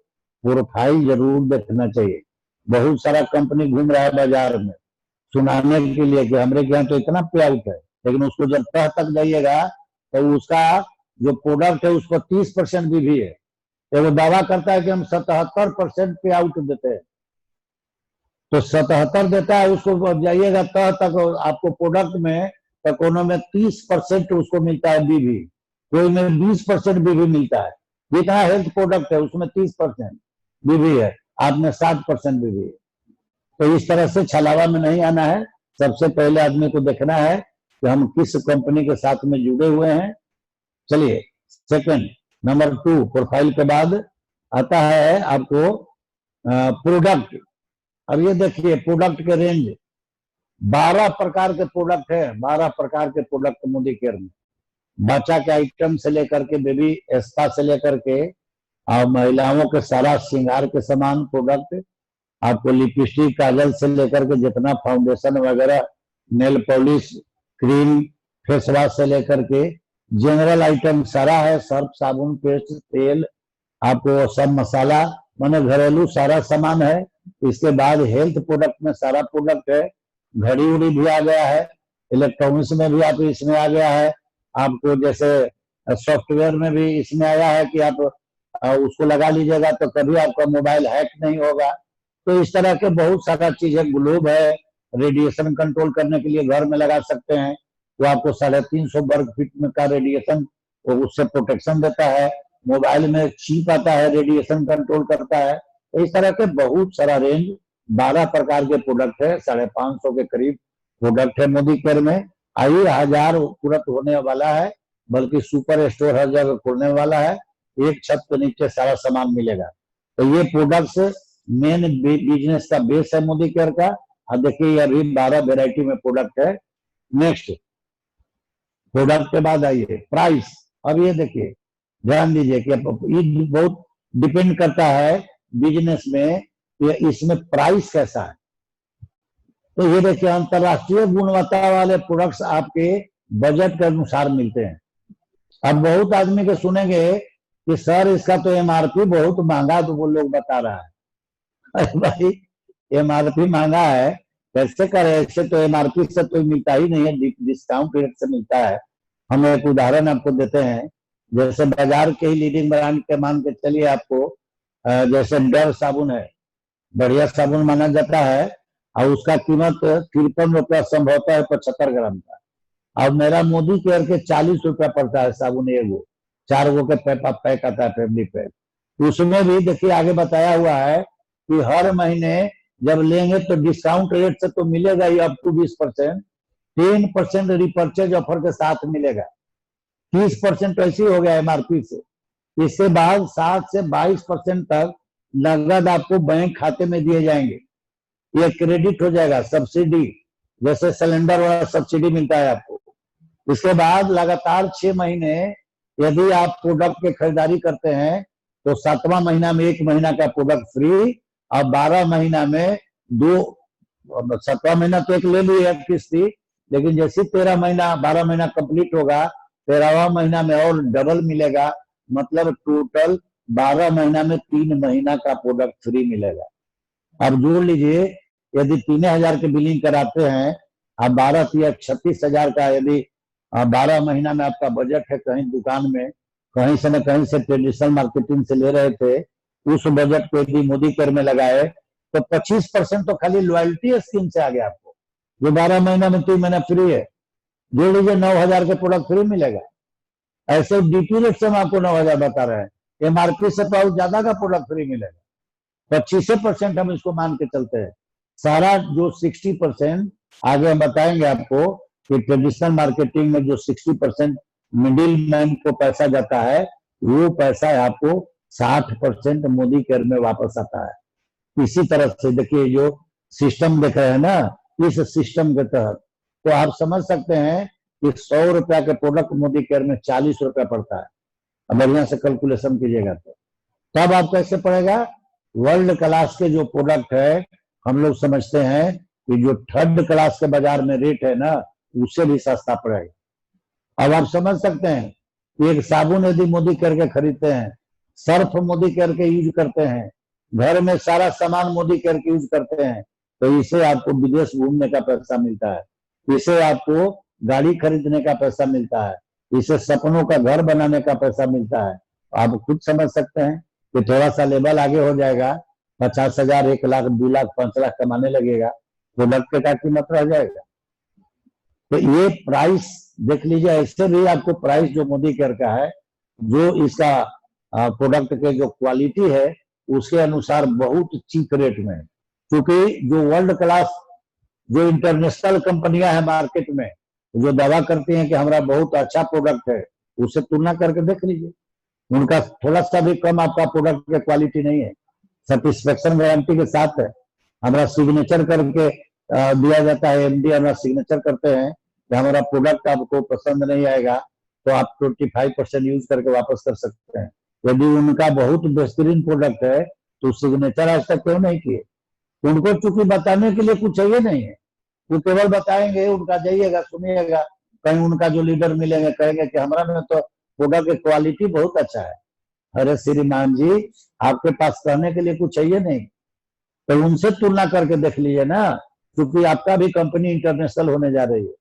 प्रोफाइल जरूर देखना चाहिए। बहुत सारा कंपनी घूम रहा है बाजार में सुनाने के लिए कि हमारे यहाँ तो इतना पे आउट है, लेकिन उसको जब तह तक जाइएगा तो उसका जो प्रोडक्ट है उस पर 30% भी है। तो वो दावा करता है कि हम 77% पे आउट देते हैं, तो 77 देता है, उसको जाइएगा तह तक आपको प्रोडक्ट में कोनो में 30% उसको मिलता है बीवी, कोई में 20% बीवी मिलता है। जितना हेल्थ प्रोडक्ट है उसमें 30% बीवी है, आप में 60% बीवी है। तो इस तरह से छलावा में नहीं आना है। सबसे पहले आदमी को देखना है कि हम किस कंपनी के साथ में जुड़े हुए हैं। चलिए सेकंड, नंबर 2 प्रोफाइल के बाद आता है आपको प्रोडक्ट। अब ये देखिए प्रोडक्ट के रेंज 12 प्रकार के प्रोडक्ट है, 12 प्रकार के प्रोडक्ट मोदी केयर में। बच्चा के आइटम से लेकर के बेबी स्पा से लेकर के और महिलाओं के सारा श्रृंगार के सामान प्रोडक्ट, आपको लिपस्टिक काजल से लेकर के जितना फाउंडेशन वगैरह, nail polish, cream, face wash से लेकर के जनरल आइटम सारा है। सर्फ, साबुन, पेस्ट, तेल, आपको सब मसाला माने घरेलू सारा सामान है। इसके बाद हेल्थ प्रोडक्ट में सारा प्रोडक्ट है। घड़ी उड़ी भी आ गया है, इलेक्ट्रॉनिक्स में भी आप इसमें आ गया है। आपको जैसे सॉफ्टवेयर में भी इसमें आया है कि आप उसको लगा लीजिएगा तो कभी आपका मोबाइल हैक नहीं होगा। तो इस तरह के बहुत सारा चीज है। ग्लोब है, रेडिएशन कंट्रोल करने के लिए घर में लगा सकते हैं, वो आपको 350 वर्ग फीट में का रेडिएशन उससे प्रोटेक्शन देता है। मोबाइल में चिप आता है, रेडिएशन कंट्रोल करता है। तो इस तरह के बहुत सारा रेंज 12 प्रकार के प्रोडक्ट है, 550 के करीब प्रोडक्ट है मोदी केयर में। आइए, 1000 तुरंत होने वाला है, बल्कि सुपर स्टोर हर जगह खोलने वाला है। एक छत के नीचे सारा सामान मिलेगा। तो ये प्रोडक्ट्स मेन बिजनेस का बेस है मोदी केयर का। अब देखिए, अभी 12 वेराइटी में प्रोडक्ट है। नेक्स्ट प्रोडक्ट के बाद आइए प्राइस। अब ये देखिए, ध्यान दीजिए कि ये बहुत डिपेंड करता है बिजनेस में कि इसमें प्राइस कैसा है। तो ये देखिए, अंतरराष्ट्रीय गुणवत्ता वाले प्रोडक्ट्स आपके बजट के अनुसार मिलते हैं। अब बहुत आदमी के सुनेंगे कि सर इसका तो एमआरपी बहुत महंगा, तो वो लोग बता रहा है। अरे भाई, एमआरपी महंगा है कैसे करे? ऐसे तो एमआरपी से तो मिलता ही नहीं है, डिस्काउंट रेट से मिलता है। हम एक उदाहरण आपको देते हैं। जैसे बाजार के ही लीडिंग ब्रांड के मान के चलिए, आपको जैसे डर साबुन है, बढ़िया साबुन माना जाता है, और उसका कीमत 53 रुपया संभवतः है 75 ग्राम का। अब मेरा मोदी केयर के 40 रुपया पड़ता है साबुन, एगो 4 गो के पैक आता है, फैमिली पैक। उसमें भी देखिए आगे बताया हुआ है कि हर महीने जब लेंगे तो डिस्काउंट रेट से तो मिलेगा ही अप टू 20%, 10% रिपर्चेज ऑफर के साथ मिलेगा। 30% ऐसे ही हो गया एमआरपी से। इसके बाद 7 से 22% तक नगद आपको बैंक खाते में दिए जाएंगे। ये क्रेडिट हो जाएगा, सब्सिडी, जैसे सिलेंडर वाला सब्सिडी मिलता है आपको। इसके बाद लगातार 6 महीने यदि आप प्रोडक्ट की खरीदारी करते हैं तो 7वां महीना में 1 महीना का प्रोडक्ट फ्री, और 12 महीना में 2। 7वां महीना तो एक ले लिए किस्त थी, लेकिन जैसे 13 महीना 12 महीना कंप्लीट होगा, 13वां महीना में और डबल मिलेगा। मतलब टोटल 12 महीना में 3 महीना का प्रोडक्ट फ्री मिलेगा। अब जोड़ लीजिए, यदि 3000 के बिलिंग कराते हैं, आप 12 तिया 36,000 का, यदि 12 महीना में आपका बजट है, कहीं दुकान में कहीं से न कहीं से ट्रेडिशनल मार्केटिंग से ले रहे थे, उस बजट को यदि मोदी केयर में लगाए तो 25% तो खाली लॉयल्टी स्कीम से आ गया आपको, जो 12 महीना में 3 महीना फ्री है। जोड़ लीजिए, 9000 के प्रोडक्ट फ्री मिलेगा। ऐसे डीटी रेट से हम आपको 9000 बता रहे हैं, एमआरपी से बहुत ज्यादा का प्रोडक्ट फ्री मिलेगा। 25% हम इसको मान के चलते हैं। सारा जो 60% आगे हम बताएंगे आपको कि ट्रेडिशनल मार्केटिंग में जो 60% मिडिल मैन को पैसा जाता है, वो पैसा आपको 60% मोदी केयर में वापस आता है। इसी तरह से देखिए, जो सिस्टम देख रहे हैं ना, इस सिस्टम के तहत तो आप समझ सकते हैं कि 100 रुपया के प्रोडक्ट मोदी केयर में 40 रुपया पड़ता है। अब बढ़िया से कैलकुलेशन कीजिएगा तो तब आप कैसे पड़ेगा। वर्ल्ड क्लास के जो प्रोडक्ट है, हम लोग समझते हैं कि जो 3rd क्लास के बाजार में रेट है ना, उससे भी सस्ता पड़ेगा। अब आप समझ सकते हैं कि एक साबुन यदि मोदी केयर के खरीदते हैं, सर्फ मोदी केयर के यूज करते हैं, घर में सारा सामान मोदी केयर के यूज करते हैं, तो इसे आपको विदेश घूमने का पैसा मिलता है, इसे आपको गाड़ी खरीदने का पैसा मिलता है, इसे सपनों का घर बनाने का पैसा मिलता है। आप खुद समझ सकते हैं कि थोड़ा सा लेवल आगे हो जाएगा, 50,000, 1 लाख, 2 लाख, 5 लाख कमाने लगेगा, प्रोडक्ट का कीमत रह जाएगा। तो ये प्राइस देख लीजिए। ऐसे भी आपको प्राइस जो मोदी केयर का है, जो इसका प्रोडक्ट के जो क्वालिटी है, उसके अनुसार बहुत चीप रेट में, क्योंकि जो वर्ल्ड क्लास जो इंटरनेशनल कंपनियां हैं मार्केट में, जो दावा करती हैं कि हमारा बहुत अच्छा प्रोडक्ट है, उससे तुलना करके देख लीजिए, उनका थोड़ा सा भी कम आपका प्रोडक्ट की क्वालिटी नहीं है। सेटिस्फेक्शन गारंटी के साथ है। हमारा सिग्नेचर करके दिया जाता है, एमडी हमारा सिग्नेचर करते हैं कि हमारा प्रोडक्ट आपको पसंद नहीं आएगा तो आप 25% यूज करके वापस कर सकते हैं। यदि उनका बहुत बेहतरीन प्रोडक्ट है तो सिग्नेचर आज तक क्यों नहीं किए? उनको चूंकि बताने के लिए कुछ चाहिए नहीं है, वो केवल बताएंगे, उनका जाइएगा, सुनिएगा, कहीं उनका जो लीडर मिलेंगे कहेंगे कि हमारा में तो प्रोडक्ट की क्वालिटी बहुत अच्छा है। अरे श्रीमान जी, आपके पास कहने के लिए कुछ चाहिए नहीं, तो उनसे तुलना करके देख लीजिए ना, क्योंकि आपका भी कंपनी इंटरनेशनल होने जा रही है।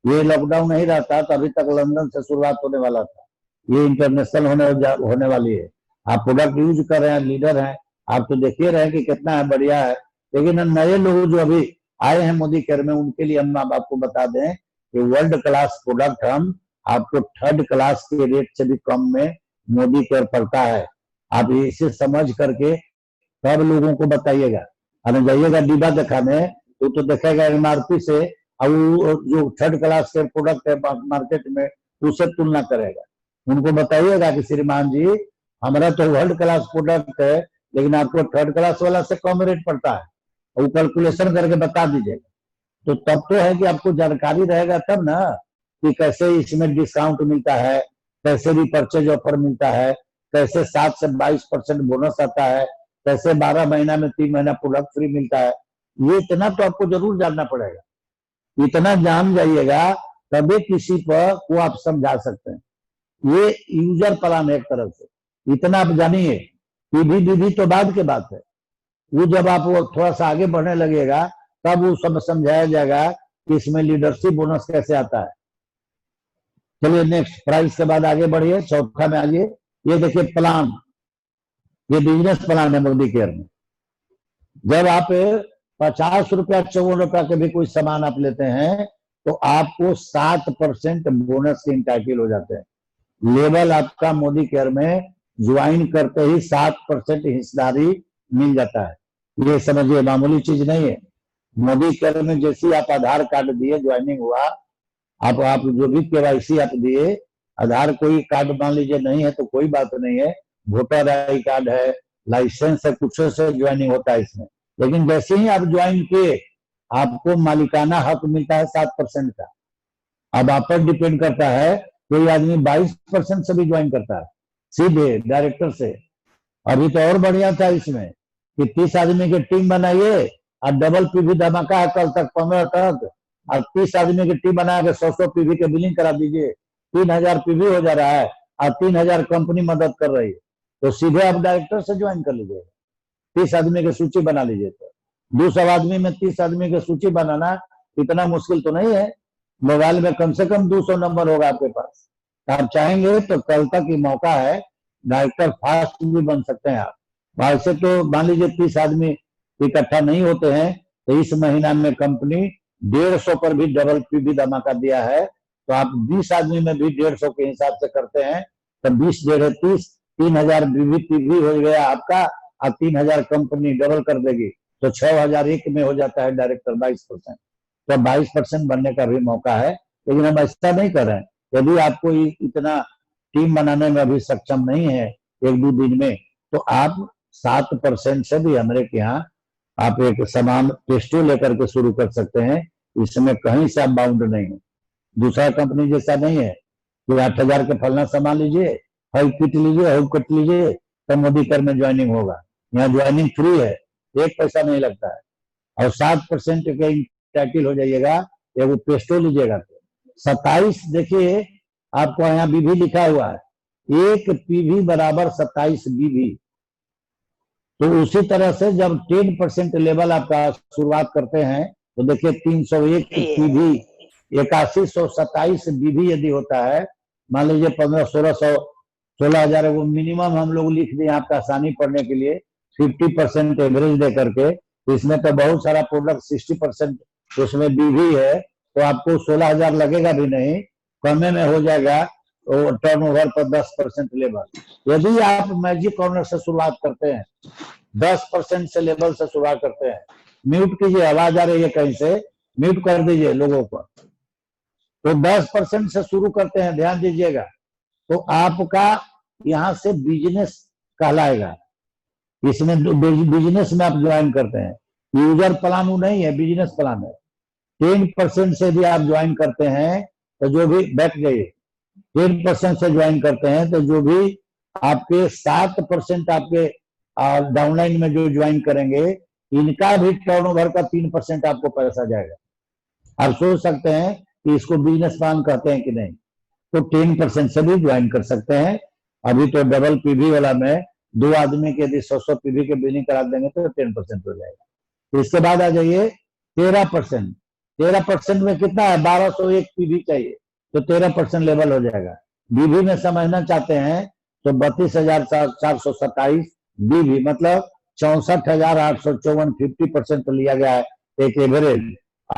ये लॉकडाउन नहीं रहता तो अभी तक लंदन से शुरुआत होने वाला था, ये इंटरनेशनल होने वाली है। आप प्रोडक्ट यूज कर रहे हैं, लीडर हैं, आप तो देखिए रहे हैं कि कितना है, बढ़िया है। लेकिन नए लोग जो अभी आए हैं मोदी केयर में, उनके लिए हम आपको बता दें कि वर्ल्ड क्लास प्रोडक्ट हम आपको 3rd क्लास के रेट से भी कम में मोदी केयर पड़ता है। आप इसे समझ करके सब लोगों को बताइएगा। अरे जाइएगा डिब्बा दिखाने तो देखेगा एमआरपी से, अब वो जो थर्ड क्लास के प्रोडक्ट है मार्केट में उससे तुलना करेगा। उनको बताइएगा कि श्रीमान जी हमारा तो वर्ल्ड क्लास प्रोडक्ट है, लेकिन आपको थर्ड क्लास वाला से कम रेट पड़ता है, वो कैलकुलेशन करके बता दीजिएगा। तो तब तो है कि आपको जानकारी रहेगा तब ना कि कैसे इसमें डिस्काउंट मिलता है, कैसे रिपर्चेज ऑफर मिलता है, कैसे 7 से 22% बोनस आता है, कैसे 12 महीना में 3 महीना प्रोडक्ट फ्री मिलता है। ये इतना तो आपको जरूर जानना पड़ेगा। इतना जान जाइएगा तभी किसी पर को आप समझा सकते हैं। ये यूजर प्लान है एक तरफ से, इतना आप जानिए। पीवी डीवी तो बाद के बात है, वो जब आप वो थोड़ा सा आगे बढ़ने लगेगा तब वो सब समझाया जाएगा कि इसमें लीडरशिप बोनस कैसे आता है। चलिए नेक्स्ट, प्राइस के बाद आगे बढ़िए, चौथा में आइए। ये देखिए प्लान, ये बिजनेस प्लान है मोदी केयर में। जब आप 50 रुपया 54 रुपया के भी कोई सामान आप लेते हैं तो आपको 7% बोनस के इंटाइटल हो जाते हैं। लेवल आपका मोदी केयर में ज्वाइन करते ही 7% हिस्सेदारी मिल जाता है। ये समझिए मामूली चीज नहीं है। मोदी केयर में जैसे आप आधार कार्ड दिए, ज्वाइनिंग हुआ, आप जो भी केवाईसी आप दिए, आधार कोई कार्ड मान लीजिए नहीं है तो कोई बात नहीं है, वोटर आई कार्ड है, लाइसेंस है, कुछ से ज्वाइनिंग होता है इसमें। लेकिन जैसे ही आप ज्वाइन किए आपको मालिकाना हक मिलता है 7% का। अब आप पर डिपेंड करता है, कोई आदमी 22% से भी ज्वाइन करता है सीधे डायरेक्टर से। अभी तो और बढ़िया था इसमें कि 30 आदमी की टीम बनाइए और डबल पीवी धमाका है कल तक 15 तक, और 30 आदमी की टीम बना के 100 पीवी के बिलिंग करा दीजिए, 3000 पीवी हो जा रहा है और 3000 कंपनी मदद कर रही है। तो सीधे आप डायरेक्टर से ज्वाइन कर लीजिए, 30 आदमी की सूची बना लीजिए। तो 200 आदमी में 30 आदमी की सूची बनाना इतना मुश्किल तो नहीं है। मोबाइल में कम से कम 200 नंबर होगा आपके पास। आप चाहेंगे तो कल तक ही मौका है, डायरेक्टर फास्ट भी बन सकते हैं आप। वैसे तो मान लीजिए 30 आदमी इकट्ठा नहीं होते हैं तो इस महीना में कंपनी 150 पर भी डबल पीवी धमाका दिया है। तो आप 20 आदमी में भी 150 के हिसाब से करते हैं तो 20 1.5 30, 3000 पीवी हो गया आपका, और 3000 कंपनी डबल कर देगी तो 6001 में हो जाता है डायरेक्टर 22%। तो 22% बनने का भी मौका है, लेकिन हम ऐसा नहीं कर रहे हैं। यदि आपको इतना टीम बनाने में अभी सक्षम नहीं है 1-2 दिन में, तो आप 7% से भी हमारे के यहाँ आप एक सामान टेस्टो लेकर के शुरू कर सकते हैं। इसमें कहीं से आप बाउंड नहीं है। दूसरा कंपनी जैसा नहीं है कि 8000 के फलना सामान लीजिए, हई किट लीजिए, हई कट लीजिए तो मोदी केयर में ज्वाइनिंग होगा। यहाँ ज्वाइनिंग फ्री है, 1 पैसा नहीं लगता है, और 7% के टाइटल हो जाइएगा। एगो पेस्टो लीजिएगा तो 27, देखिए आपको यहाँ बीवी लिखा हुआ है, 1 पीवी बराबर 27 बीवी। तो उसी तरह से जब 10% लेवल आपका शुरुआत करते हैं तो देखिए 301 पीवी 8127 बीवी यदि होता है, मान लीजिए 1500-1600 16,000 वो मिनिमम हम लोग लिख दें आपका आसानी पढ़ने के लिए, 50% एवरेज दे करके। तो इसमें तो बहुत सारा प्रोडक्ट 60% उसमें बीवी है, तो आपको 16,000 लगेगा भी नहीं, कमे में हो जाएगा। तो टर्नओवर पर 10% लेवल। यदि आप मैजिक कॉर्नर से शुरुआत करते हैं, 10% से लेवल से शुरुआत करते हैं, म्यूट कीजिए, आवाज आ रही है कहीं से, म्यूट कर दीजिए लोगों को। तो 10% से शुरू करते हैं, ध्यान दीजिएगा। तो आपका यहाँ से बिजनेस कहलाएगा। इसमें बिजनेस में आप ज्वाइन करते हैं, यूजर प्लान वो नहीं है, बिजनेस प्लान है। 10% से भी आप ज्वाइन करते हैं तो जो भी बैठ गए 10% से ज्वाइन करते हैं तो जो भी आपके 7% आपके डाउनलाइन में जो ज्वाइन करेंगे, इनका भी टर्नओवर का 3% आपको पैसा जाएगा। आप सोच सकते हैं कि इसको बिजनेस प्लान कहते हैं कि नहीं। तो 10% से भी ज्वाइन कर सकते हैं। अभी तो डबल पीवी वाला में 2 आदमी के यदि 100 पीवी के बिलिंग करा देंगे तो 10% हो जाएगा। तो इसके बाद आ जाइए 13%। 13% में कितना है, 1201 पीवी चाहिए, तो 13% लेवल हो जाएगा। बीवी में समझना चाहते हैं तो 32,427 बीवी, मतलब 64,854, 50% लिया गया है एक एवरेज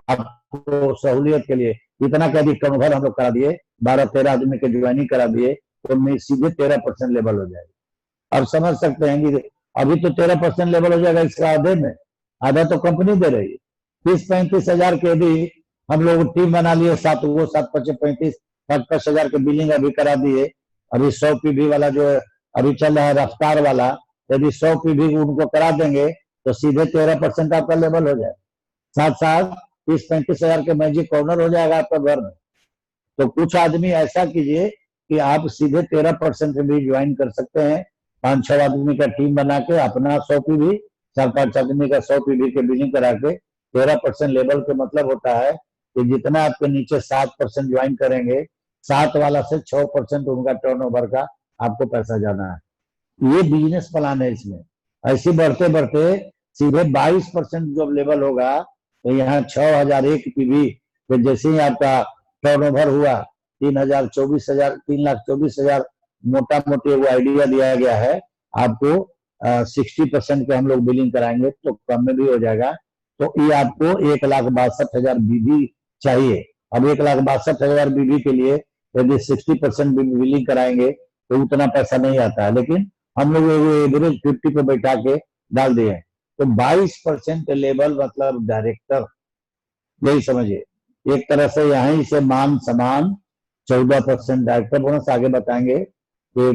आपको सहूलियत के लिए। इतना क्या टर्नओवर हम लोग करा दिए, 12-13 आदमी के ज्वाइनिंग करा दिए तो सीधे 13% लेवल हो जाएगा। अब समझ सकते हैं कि अभी तो 13% लेवल हो जाएगा इसका आधे में, आधा तो कंपनी दे रही है। 30-35 हजार के भी हम लोग टीम बना लिए, सात वो 7-5-35-5 हजार के बिलिंग अभी करा दिए। अभी 100 पीवी वाला जो अभी चल रहा है रफ्तार वाला, यदि 100 पीवी उनको करा देंगे तो सीधे 13% आपका लेवल हो जाए। साथ साथ 30-35 हजार के मैजिक कॉर्नर हो जाएगा आपका घर में। तो कुछ आदमी ऐसा कीजिए कि आप सीधे 13% भी ज्वाइन कर सकते हैं। 5-6 आदमी का टीम बना के अपना 100 पीवी, 4-5 आदमी का 100 पीवी के बिलिंग करा के 13% लेवल के मतलब होता है कि जितना आपके नीचे 7% ज्वाइन करेंगे, 7 वाला से 6% उनका टर्नओवर का आपको पैसा जाना है। ये बिजनेस प्लान है इसमें। ऐसे बढ़ते बढ़ते सीधे 22% जब लेवल होगा तो यहाँ 6001 पीवी, तो जैसे ही आपका टर्नओवर हुआ 3000, 24,000, 3,24,000 मोटा मोटी वो आइडिया दिया गया है आपको। 60% के हम लोग बिलिंग कराएंगे तो कम में भी हो जाएगा। तो ये आपको 1,62,000 बीबी चाहिए। अब 1,62,000 बीबी के लिए यदि 60% बिलिंग कराएंगे तो उतना पैसा नहीं आता है, लेकिन हम लोग एवरेज 50 पे बैठा के डाल दिए। तो 22% लेवल मतलब डायरेक्टर, यही समझिए एक तरह से यहीं से मान समान 14% डायरेक्टर बोनस, आगे बताएंगे कि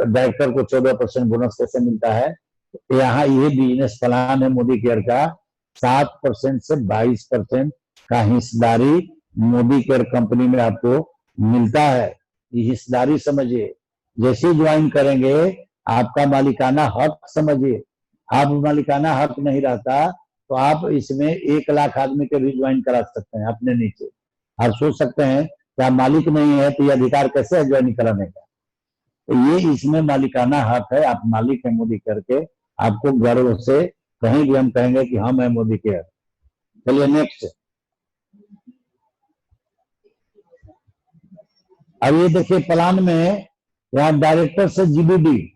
डायरेक्टर को 14% बोनस कैसे मिलता है। यहाँ ये बिजनेस प्लान है मोदी केयर का। 7% से 22% का हिस्सेदारी मोदी केयर कंपनी में आपको मिलता है। ये हिस्सेदारी समझिए, जैसे ज्वाइन करेंगे आपका मालिकाना हक समझिए। आप मालिकाना हक नहीं रहता तो आप इसमें 1 लाख आदमी के भी ज्वाइन करा सकते हैं अपने नीचे। आप सोच सकते हैं कि आप मालिक नहीं है तो ये अधिकार कैसे है ज्वाइन कराने का। तो ये इसमें मालिकाना हक है, आप मालिक है मोदी केयर के, आपको गर्व से कहीं भी हम कहेंगे कि हम है मोदी केयर। चलिए नेक्स्ट। अब ये देखिए प्लान में यहाँ डायरेक्टर से जीबीडी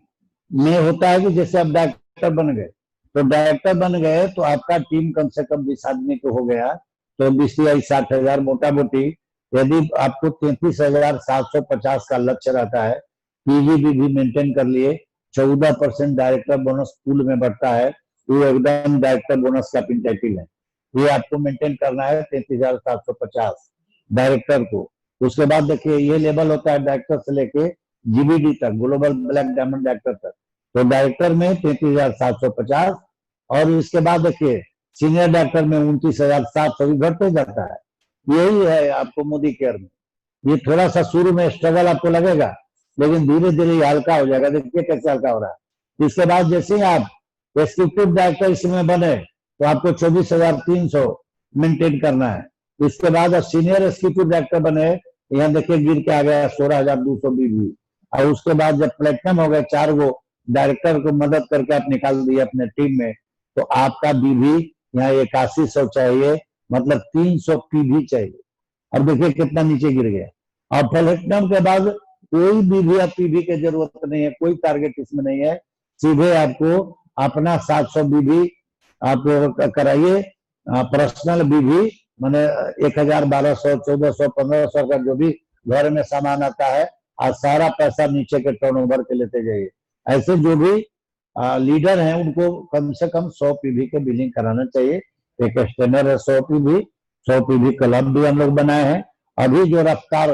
में होता है कि जैसे आप डायरेक्टर बन गए तो डायरेक्टर बन गए तो आपका टीम कम से कम 20 आदमी को हो गया तो 20-60 हजार मोटा मोटी। यदि आपको 33,750 का लक्ष्य रहता है, पीजीबी भी मेंटेन कर लिए, 14% डायरेक्टर बोनस पूल में बढ़ता है, वो एकदम डायरेक्टर बोनस कैपिटल है। ये आपको मेंटेन करना है 33,750 डायरेक्टर को। उसके बाद देखिए ये लेवल होता है डायरेक्टर से लेके जीबीडी तक, ग्लोबल ब्लैक डायमंड डायरेक्टर तक। तो डायरेक्टर में 33,750 और इसके बाद देखिए सीनियर डायरेक्टर में 29,700 भी घटते जाता है। यही है आपको मोदी केयर में। ये थोड़ा सा शुरू में स्ट्रगल आपको लगेगा लेकिन धीरे धीरे ये हल्का हो जाएगा। देखिए कैसे हल्का हो रहा है। इसके बाद जैसे ही आप एग्जीक्यूटिव डायरेक्टर इसमें बने तो आपको 24,300 मेंटेन करना है। इसके बाद आप सीनियर एग्जीक्यूटिव डायरेक्टर बने, यहाँ देखिए गिर के आ गया 16,200 बीबी। और उसके बाद जब प्लेटिनम हो गए 4 गो डायरेक्टर को मदद करके आप निकाल दिए अपने टीम में, तो आपका बीबी यहाँ 8100 चाहिए, मतलब 300 पीवी चाहिए। अब देखिए कितना नीचे गिर गया। और प्लेटिनम के बाद कोई बीबी या पीवी की जरूरत नहीं है, कोई टारगेट इसमें नहीं है। सीधे आपको अपना 700 बीबी आप कराइए, पर्सनल बीबी माने 1,000, 1,200, 1,400, 1,500 का जो भी घर में सामान आता है और सारा पैसा नीचे के टर्नओवर के लेते जाइए। ऐसे जो भी लीडर हैं उनको कम से कम 100 पीवी के बिलिंग कराना चाहिए। एक स्टैंडर्ड है 100 पीवी, 100 पीवी क्लब भी हम लोग बनाए हैं। अभी जो रफ्तार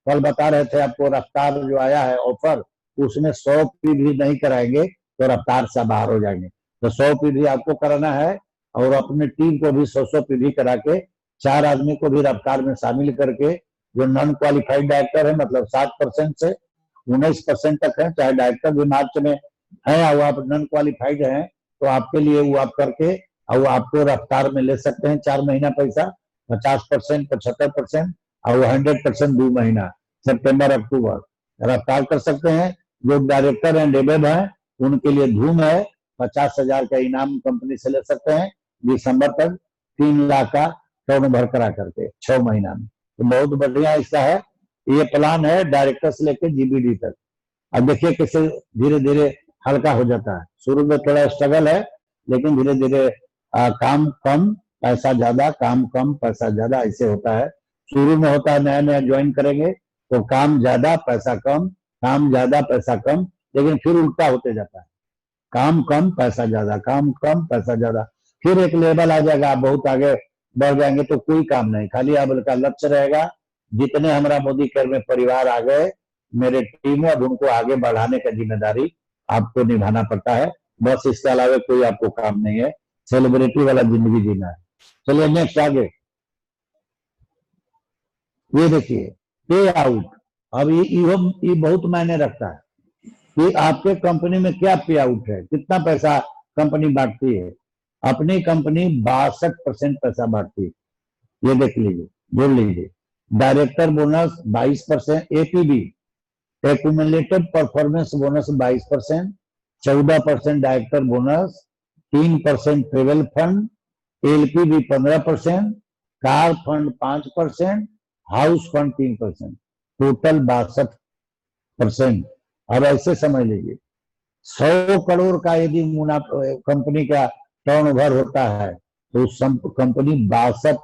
कल बता रहे थे आपको, रफ्तार जो आया है ऑफर, उसमें 100 पीवी नहीं कराएंगे तो रफ्तार से बाहर हो जाएंगे। तो 100 पीवी आपको कराना है और अपने टीम को भी 100 पीवी करा के 4 आदमी को भी रफ्तार में शामिल करके, जो नॉन क्वालिफाइड डायरेक्टर है मतलब 7% से 19% तक है, चाहे डायरेक्टर भी मार्च में है और आप नॉन क्वालिफाइड हैं तो आपके लिए वो आप करके और आपको रफ्तार में ले सकते हैं 4 महीना पैसा, 50%, 75% और 100% 2 महीना सितंबर अक्टूबर रफ्तार कर सकते हैं। जो डायरेक्टर हैं डेबेब हैं उनके लिए धूम है, 50,000 का इनाम कंपनी से ले सकते हैं दिसंबर तक, 3 लाख का टर्नओवर करा करके 6 महीना में। तो बहुत बढ़िया इसका है ये प्लान है डायरेक्टर से लेकर जीबीडी तक। अब देखिए कैसे धीरे धीरे हल्का हो जाता है। शुरू में थोड़ा स्ट्रगल है लेकिन धीरे धीरे काम कम पैसा ज्यादा, काम कम पैसा ज्यादा, ऐसे होता है। शुरू में होता है नया नया ज्वाइन करेंगे तो काम ज्यादा पैसा कम, काम ज्यादा पैसा कम, लेकिन फिर उल्टा होते जाता है, काम कम पैसा ज्यादा, काम कम पैसा ज्यादा। फिर एक लेवल आ जाएगा, आप बहुत आगे बढ़ जाएंगे तो कोई काम नहीं, खाली आपका लक्ष्य रहेगा जितने हमारा मोदी केयर में परिवार आ गए मेरे टीम, अब उनको आगे बढ़ाने का जिम्मेदारी आपको निभाना पड़ता है, बस इसके अलावा कोई आपको काम नहीं है, सेलिब्रिटी वाला जिंदगी जीना है। चलिए नेक्स्ट आगे, ये देखिए पे आउट। अब ये बहुत मायने रखता है कि आपके कंपनी में क्या पे आउट है, कितना पैसा कंपनी बांटती है। अपनी कंपनी 62% पैसा बांटती है, ये देख लीजिए, जोड़ लीजिए। Director bonus 22%, APB accumulated performance bonus 22%, 14% director bonus, 3% travel fund, LPB 15%, car fund 5%, house fund 3%, total 62%। अब ऐसे समझ लीजिए 100 करोड़ का यदि मुनाफा कंपनी का टर्नओवर होता है तो कंपनी 62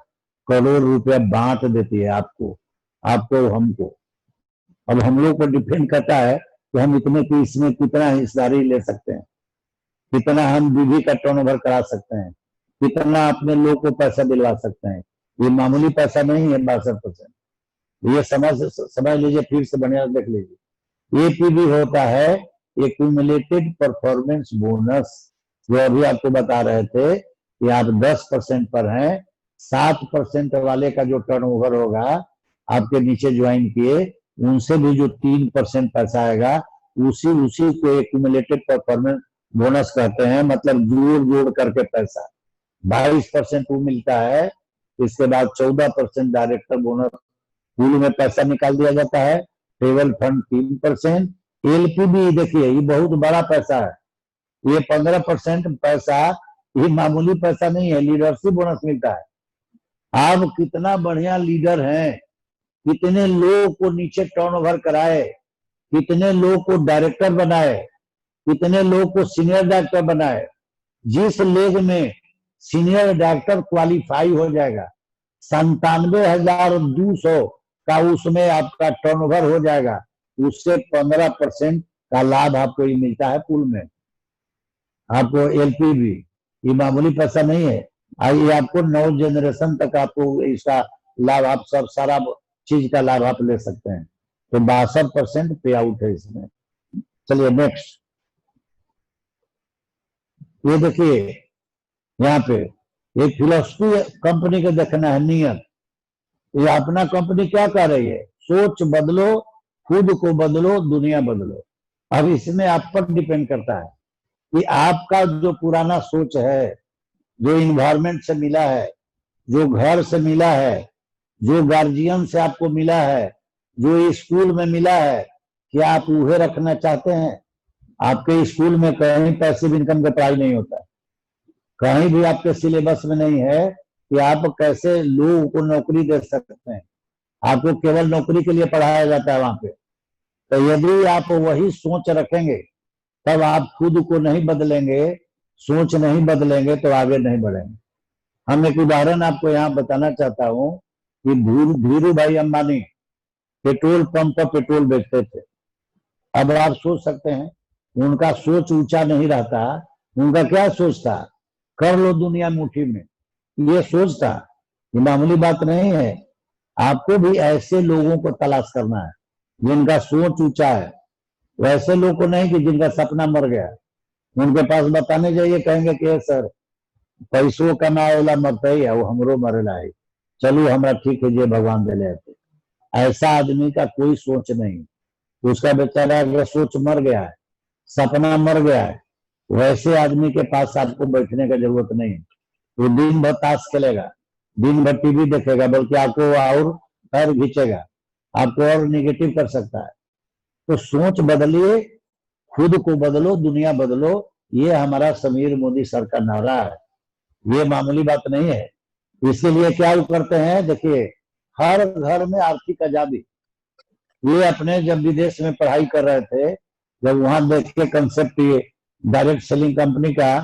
करोड़ रुपया बांट देती है आपको हमको। अब हम लोग को डिपेंड करता है कि हम इतने की इसमें कितना हिस्सेदारी ले सकते हैं, कितना हम बीवी का टर्नओवर करा सकते हैं, कितना अपने लोग को पैसा दिलवा सकते हैं। ये मामूली पैसा नहीं है 62%। ये समझ लीजिए, फिर से बढ़िया देख लीजिए। एपीबी होता है एक्यूमुलेटेड परफॉर्मेंस बोनस, जो अभी आपको बता रहे थे कि आप 10% पर हैं, 7% वाले का जो टर्नओवर होगा आपके नीचे ज्वाइन किए उनसे भी जो 3% पैसा आएगा उसी को एक्यूमुलेटेड परफॉर्मेंस बोनस कहते हैं। मतलब जोड़ करके पैसा 22% वो मिलता है, इसके बाद 14% डायरेक्टर बोनस पूल में पैसा निकाल दिया जाता है, ट्रेवल फंड 3%, एलपीबी देखिए ये बहुत बड़ा पैसा है, ये 15% पैसा, ये मामूली पैसा नहीं है, लीडरशिप बोनस मिलता है। आप कितना बढ़िया लीडर हैं, कितने लोगों को नीचे टर्नओवर कराए, कितने लोगों को डायरेक्टर बनाए, कितने लोगों को सीनियर डायरेक्टर बनाए। जिस लेग में सीनियर डायरेक्टर क्वालिफाई हो जाएगा 97,200 का उसमें आपका टर्नओवर हो जाएगा, उससे 15% का लाभ आपको ये मिलता है पूल में। आपको एलपीबी ये मामूली पैसा नहीं है, ये आपको 9 जनरेशन तक आपको इसका लाभ, आप सब सारा चीज का लाभ आप ले सकते हैं। तो 62% पे आउट है इसमें। चलिए नेक्स्ट, ये देखिए यहाँ पे एक फिलोसफी कंपनी का देखना है, नियत। ये अपना कंपनी क्या कर रही है, सोच बदलो, खुद को बदलो, दुनिया बदलो। अब इसमें आप पर डिपेंड करता है कि आपका जो पुराना सोच है, जो इन्वायरमेंट से मिला है, जो घर से मिला है, जो गार्जियन से आपको मिला है, जो स्कूल में मिला है, क्या आप उहे रखना चाहते हैं। आपके स्कूल में कहीं पैसिव इनकम का पढ़ाई नहीं होता, कहीं भी आपके सिलेबस में नहीं है कि आप कैसे लोगों को नौकरी दे सकते हैं। आपको केवल नौकरी के लिए पढ़ाया जाता है वहां पे। तो यदि आप वही सोच रखेंगे तब आप खुद को नहीं बदलेंगे, सोच नहीं बदलेंगे तो आगे नहीं बढ़ेंगे। हम एक उदाहरण आपको यहाँ बताना चाहता हूँ कि धीरू भाई अंबानी पेट्रोल पंप पर पेट्रोल बेचते थे। अब आप सोच सकते हैं उनका सोच ऊंचा नहीं रहता, उनका क्या सोच था, कर लो दुनिया मुट्ठी में, ये सोच था। ये मामूली बात नहीं है। आपको भी ऐसे लोगों को तलाश करना है जिनका सोच ऊंचा है, वैसे लोग को नहीं कि जिनका सपना मर गया। उनके पास बताने जाइए, कहेंगे कि सर पैसों कमाए वाला मरता ही है, वो हमरो मरेला है, चलो हमारा ठीक है जे भगवान दे ले। ऐसा आदमी का कोई सोच नहीं, उसका बेचारा अगर सोच मर गया है, सपना मर गया है, वैसे आदमी के पास आपको बैठने का जरूरत नहीं। वो दिन भर ताश खेलेगा, दिन भर टीवी देखेगा, बल्कि आपको और पैर खींचेगा, आपको और निगेटिव कर सकता है। तो सोच बदलिए, खुद को बदलो, दुनिया बदलो, ये हमारा समीर मोदी सर का नारा है, ये मामूली बात नहीं है। इसीलिए क्या करते हैं, देखिए हर घर में आर्थिक आजादी। ये अपने जब विदेश में पढ़ाई कर रहे थे, जब वहां देख के कंसेप्ट ये डायरेक्ट सेलिंग कंपनी का,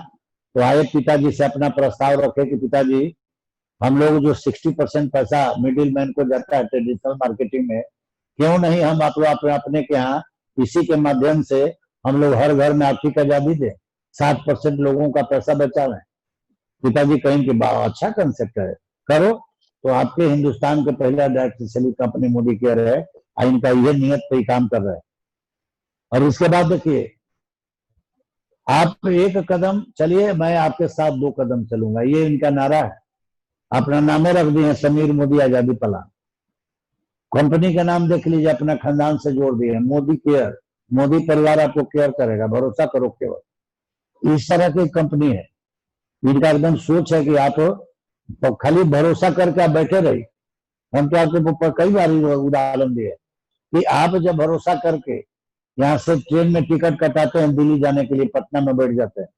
तो आए पिताजी से अपना प्रस्ताव रखे कि पिताजी हम लोग जो 60% पैसा मिडिल मैन को जाता है ट्रेडिशनल मार्केटिंग में, क्यों नहीं हम अपने के यहाँ इसी के माध्यम से हम लोग हर घर में आर्थिक आजादी दें, 60% लोगों का पैसा बचा लें। पिताजी कहेंगे अच्छा कंसेप्ट है, करो। तो आपके हिंदुस्तान के पहला direct selling company Modi care है, और इनका यह नियत पे ही काम कर रहा है। और उसके बाद देखिए, आप एक कदम चलिए, मैं आपके साथ 2 कदम चलूंगा, ये इनका नारा है। अपना नामे रख दिए समीर मोदी आजादी प्लान। कंपनी का नाम देख लीजिए, अपना खानदान से जोड़ दिए मोदी केयर। मोदी परिवार आपको केयर करेगा, भरोसा करो केवल। इस तरह की कंपनी है इनका, एकदम सोच है कि आप तो खाली भरोसा करके आप बैठे रहिए। हम तो आपके ऊपर कई बार उदाहरण दिए कि आप जब भरोसा करके यहाँ से ट्रेन में टिकट कटाते हैं दिल्ली जाने के लिए, पटना में बैठ जाते हैं,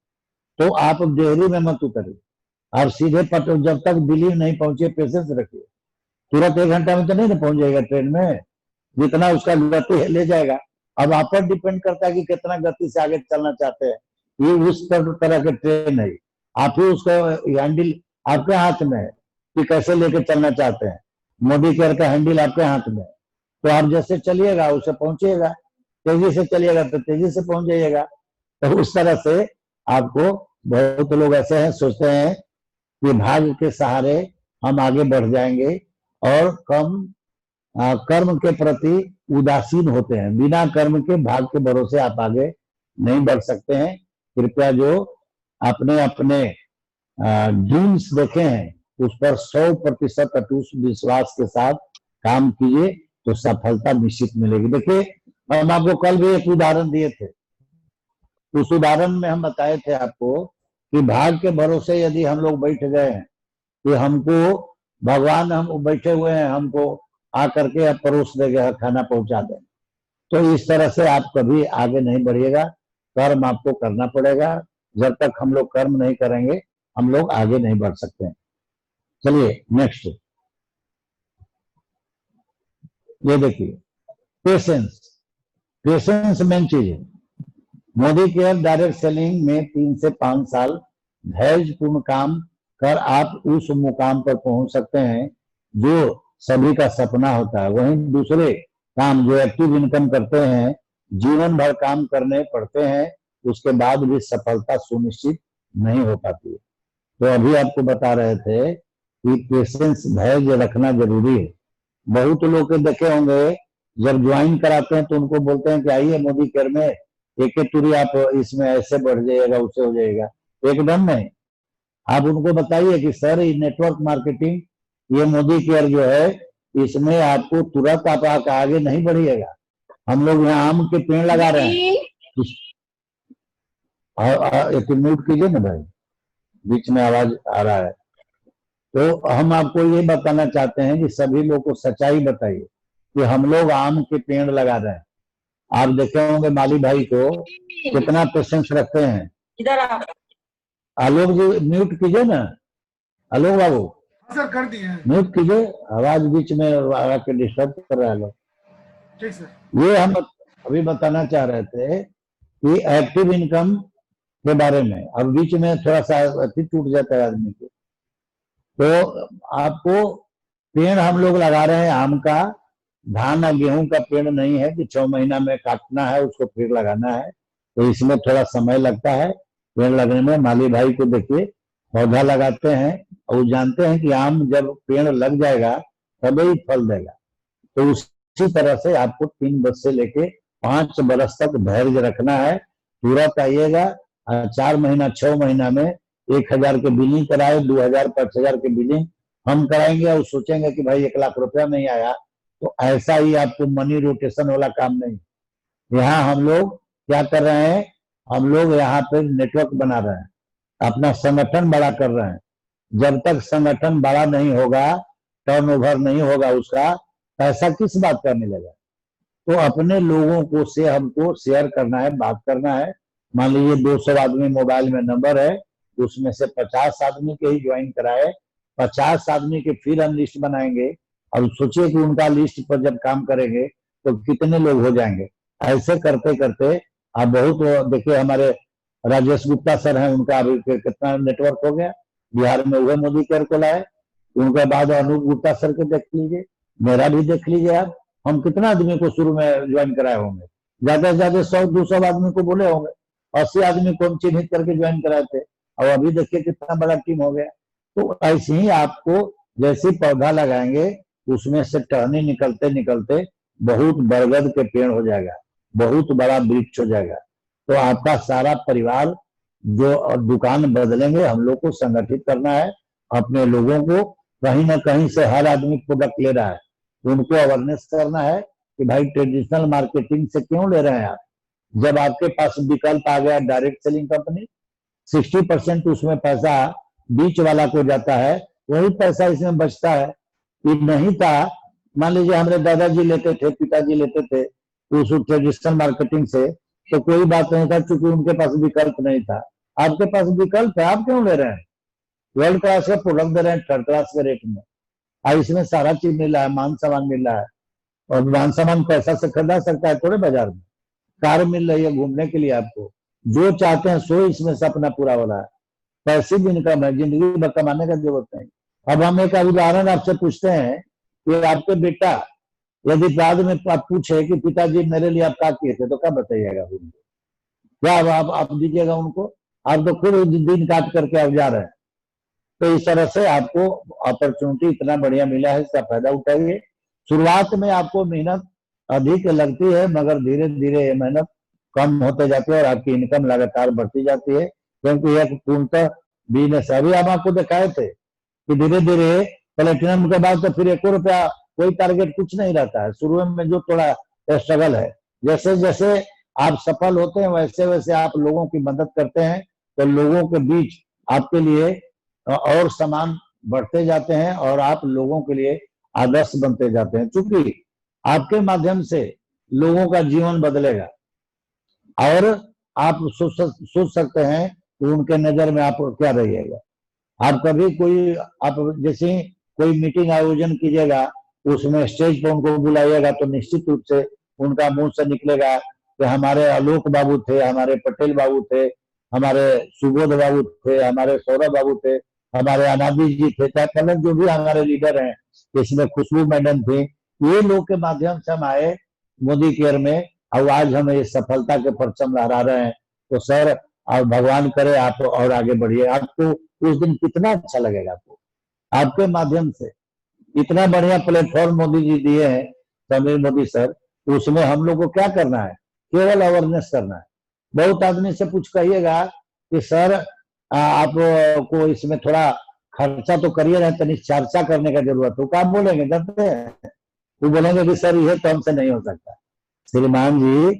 तो आप देहरी में मत उतरिए, और सीधे जब तक दिल्ली नहीं पहुंचे पेशेंस रखिए। तुरंत 1 घंटा में तो नहीं ना पहुंच जाएगा ट्रेन में, जितना उसका गति है ले जाएगा। अब आप पर डिपेंड करता है कि कितना गति से आगे चलना चाहते हैं। ये उस तरह के ट्रेन है, आप ही उसका हैंडल आपके हाथ में है कि कैसे लेके चलना चाहते हैं। मोदी केयर का हैंडल आपके हाथ में है, तो आप जैसे चलिएगा उसे पहुंचिएगा। तेजी से चलिएगा तो तेजी से पहुंच जाइएगा। तो उस तरह से आपको, बहुत लोग ऐसे हैं सोचते हैं कि भाग्य के सहारे हम आगे बढ़ जाएंगे, और कर्म के प्रति उदासीन होते हैं। बिना कर्म के भाग्य के भरोसे आप आगे नहीं बढ़ सकते हैं। कृपया जो अपने अपने ड्रीम्स देखे हैं उस पर 100% अटूट विश्वास के साथ काम कीजिए, तो सफलता निश्चित मिलेगी। देखिए, हम आपको कल भी एक उदाहरण दिए थे। उस उदाहरण में हम बताए थे आपको कि भाग्य के भरोसे यदि हम लोग बैठ गए हैं कि हमको भगवान, हम बैठे हुए हैं, हमको आकर के अब परोस देंगे, खाना पहुंचा दें, तो इस तरह से आप कभी आगे नहीं बढ़िएगा। कर्म आपको करना पड़ेगा। जब तक हम लोग कर्म नहीं करेंगे हम लोग आगे नहीं बढ़ सकते हैं। चलिए नेक्स्ट, ये देखिए, पेशेंस। पेशेंस मेन चीज है। मोदी केयर डायरेक्ट सेलिंग में 3 से 5 साल धैर्यपूर्ण काम कर आप उस मुकाम पर पहुंच सकते हैं जो सभी का सपना होता है। वहीं दूसरे काम जो एक्टिव इनकम करते हैं, जीवन भर काम करने पड़ते हैं, उसके बाद भी सफलता सुनिश्चित नहीं हो पाती है। तो अभी आपको बता रहे थे कि पेशेंस, धैर्य रखना जरूरी है। बहुत लोग देखे होंगे, जब ज्वाइन कराते हैं तो उनको बोलते हैं कि आइए मोदी केयर में, एक एक टूरी आप इसमें ऐसे बढ़ जाइएगा, उससे हो जाएगा। एकदम नहीं। आप उनको बताइए कि सर ये नेटवर्क मार्केटिंग, ये मोदी केयर जो है, इसमें आपको तुरंत आप आगे नहीं बढ़िएगा। हम लोग यहाँ आम के पेड़ लगा रहे हैं। एक म्यूट कीजिए ना भाई, बीच में आवाज आ रहा है। तो हम आपको ये बताना चाहते हैं कि सभी लोग को सच्चाई बताइए कि हम लोग आम के पेड़ लगा रहे हैं। आप देखे होंगे माली भाई को कितना पेशेंस रखते हैं। इधर आप आलोक जी म्यूट कीजिए ना, आलोक बाबू सर कर दिए हैं। म्यूट कीजिए, आवाज बीच में आके डिस्टर्ब कर रहा है लोग। ठीक सर। ये हम अभी बताना चाह रहे थे कि एक्टिव इनकम के बारे में। अब बीच में थोड़ा सा अति टूट जाता है आदमी को। तो आपको पेड़ हम लोग लगा रहे हैं आम का, धान और गेहूं का पेड़ नहीं है कि 6 महीना में काटना है उसको फिर लगाना है। तो इसमें थोड़ा समय लगता है पेड़ लगने में। माली भाई को देखिए, पौधा लगाते हैं और वो जानते हैं कि आम जब पेड़ लग जाएगा तभी ही फल देगा। तो उसी तरह से आपको 3 वर्ष से लेके 5 वर्ष तक धैर्य रखना है। तुरंत आइएगा, 4 महीना 6 महीना में 1000 के बिलिंग कराए, 2000 5000 के बिलिंग हम कराएंगे, और सोचेंगे कि भाई 1 लाख रुपया नहीं आया। तो ऐसा ही आपको मनी रोटेशन वाला काम नहीं। यहाँ हम लोग क्या कर रहे हैं, हम लोग यहाँ पे नेटवर्क बना रहे हैं, अपना संगठन बड़ा कर रहे हैं। जब तक संगठन बड़ा नहीं होगा, टर्नओवर नहीं होगा उसका, पैसा किस बात का मिलेगा। तो अपने लोगों को से हमको शेयर करना है, बात करना है। मान लीजिए 200 आदमी मोबाइल में नंबर है, उसमें से 50 आदमी के ही ज्वाइन कराए, 50 आदमी के फिर हम लिस्ट बनाएंगे। और सोचिए कि उनका लिस्ट पर जब काम करेंगे तो कितने लोग हो जाएंगे। ऐसे करते करते आप बहुत, देखिए हमारे राजेश गुप्ता सर हैं, उनका अभी कितना नेटवर्क हो गया बिहार में, वह मोदी केयर को लाए। उनके बाद अनूप गुप्ता सर को देख लीजिए, मेरा भी देख लीजिए आप, हम कितना आदमी को शुरू में ज्वाइन कराए होंगे। ज्यादा से ज्यादा 100-200 आदमी को बोले होंगे, 80 आदमी को हम चिन्हित करके ज्वाइन कराए थे। और अभी देखिए कितना बड़ा टीम हो गया। तो ऐसे ही आपको जैसे पौधा लगाएंगे उसमें से टहनी निकलते निकलते बहुत बरगद के पेड़ हो जाएगा, बहुत बड़ा वृक्ष हो जाएगा। तो आपका सारा परिवार जो दुकान बदलेंगे, हम लोग को संगठित करना है, अपने लोगों को कहीं ना कहीं से हर आदमी प्रोडक्ट ले रहा है, उनको अवेयरनेस करना है कि भाई ट्रेडिशनल मार्केटिंग से क्यों ले रहे हैं आप, जब आपके पास विकल्प आ गया डायरेक्ट सेलिंग कंपनी। 60% उसमें पैसा बीच वाला को जाता है, वही पैसा इसमें बचता है। ये नहीं था, मान लीजिए हमारे दादाजी लेते थे, पिताजी लेते थे उस ट्रेडिशनल मार्केटिंग से, तो कोई बात नहीं था, क्योंकि उनके पास विकल्प नहीं था। आपके पास विकल्प है, आप क्यों ले रहे हैं? वर्ल्ड क्लास का प्रोडक्ट दे रहे हैं थर्ड क्लास के रेट में, और इसमें सारा चीज मिल रहा है, मान सामान मिल रहा है। और मान सामान पैसा से खरीदा सकता है थोड़े बाजार में। कार मिल रही है घूमने के लिए, आपको जो चाहते हैं सो इसमें से अपना पूरा हो रहा है। पैसिव इनकम है, जिंदगी भर कमाने का जरूरत नहीं। अब हम एक उदाहरण आपसे पूछते हैं कि आपके बेटा यदि बाद में आप पूछे कि पिताजी मेरे लिए आप क्या किए थे, तो क्या बताइएगा उनको? क्या आप दीजिएगा उनको? आप तो खुद दिन काट करके आप जा रहे हैं। तो इस तरह से आपको अपॉर्चुनिटी इतना बढ़िया मिला है, इसका फायदा उठाइए। शुरुआत में आपको मेहनत अधिक लगती है, मगर धीरे धीरे ये मेहनत कम होते जाती है और आपकी इनकम लगातार बढ़ती जाती है, क्योंकि एक पूर्णतः बिजनेस। अभी हम आपको दिखाए थे कि धीरे धीरे प्लेटिनम के बाद तो फिर 1 रुपया कोई टारगेट कुछ नहीं रहता है। शुरू में जो थोड़ा स्ट्रगल है, जैसे जैसे आप सफल होते हैं वैसे वैसे आप लोगों की मदद करते हैं, तो लोगों के बीच आपके लिए और सामान बढ़ते जाते हैं और आप लोगों के लिए आदर्श बनते जाते हैं। चूंकि आपके माध्यम से लोगों का जीवन बदलेगा और आप सोच सकते हैं कि उनके नजर में आप क्या रहिएगा। आप कभी कोई आप जैसे कोई मीटिंग आयोजन कीजिएगा, उसमें स्टेज पर उनको बुलाइएगा, तो निश्चित रूप से उनका मुंह से निकलेगा कि हमारे आलोक बाबू थे, हमारे पटेल बाबू थे, हमारे सुबोध बाबू थे, हमारे सौरभ बाबू थे, हमारे अनादि जी थे, चाहे पहले जो भी हमारे लीडर हैं, इसमें खुशबू मैडम थी। ये लोग के माध्यम से हम आए मोदी केयर में, और आज हम ये सफलता के परचम लहरा रहे हैं। तो सर, और भगवान करे आप और आगे बढ़िए। आपको उस दिन कितना अच्छा लगेगा, आपके माध्यम से इतना बढ़िया प्लेटफॉर्म मोदी जी दिए हैं, समीर मोदी सर। उसमें हम लोग को क्या करना है? केवल अवेयरनेस करना है। बहुत आदमी से पूछ कहिएगा कि सर आपको इसमें थोड़ा खर्चा तो करिए ना, तनिक चर्चा करने का जरूरत हो। क्या बोलेंगे? डरते हैं, वो बोलेंगे कि सर ये तो हमसे नहीं हो सकता। श्रीमान जी,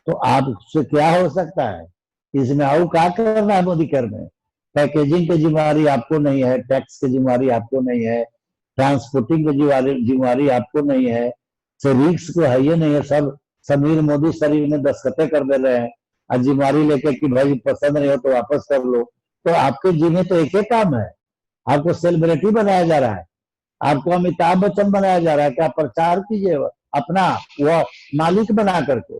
तो आपसे क्या हो सकता है? इसमें और क्या करना है? मोदी केयर में पैकेजिंग की जिम्मेवारी आपको नहीं है, टैक्स की जिम्मेवारी आपको नहीं है, ट्रांसपोर्टिंग की जिम्मेवारी आपको नहीं है, रिस्क तो है ये नहीं है। सब समीर मोदी सर में दस्तखतें कर दे रहे हैं और जिम्मेवारी लेके कि भाई पसंद नहीं हो तो वापस कर लो। तो आपके जिम्मे तो एक ही काम है, आपको सेलिब्रिटी बनाया जा रहा है, आपको अमिताभ बच्चन बनाया जा रहा है कि आप प्रचार कीजिए अपना, वो मालिक बना करके।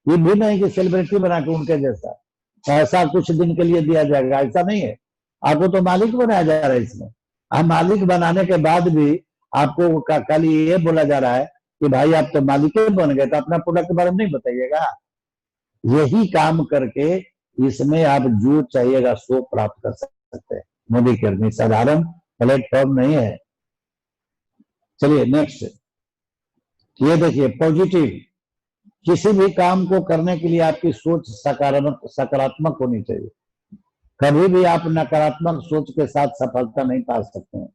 ये भी नहीं कि सेलिब्रिटी बना के उनके जैसा ऐसा कुछ दिन के लिए दिया जाएगा, ऐसा नहीं है। आपको तो मालिक बनाया जा रहा है इसमें। हम मालिक बनाने के बाद भी आपको कल ये बोला जा रहा है कि भाई आप तो मालिक बन गए, तो अपना प्रोडक्ट के बारे में नहीं बताइएगा। यही काम करके इसमें आप जो चाहिएगा सो प्राप्त कर सकते हैं। मोदी केयर में साधारण प्लेटफॉर्म नहीं है। चलिए नेक्स्ट, ये देखिए पॉजिटिव। किसी भी काम को करने के लिए आपकी सोच सकारात्मक होनी चाहिए। कभी भी आप नकारात्मक सोच के साथ सफलता नहीं पा सकते हैं।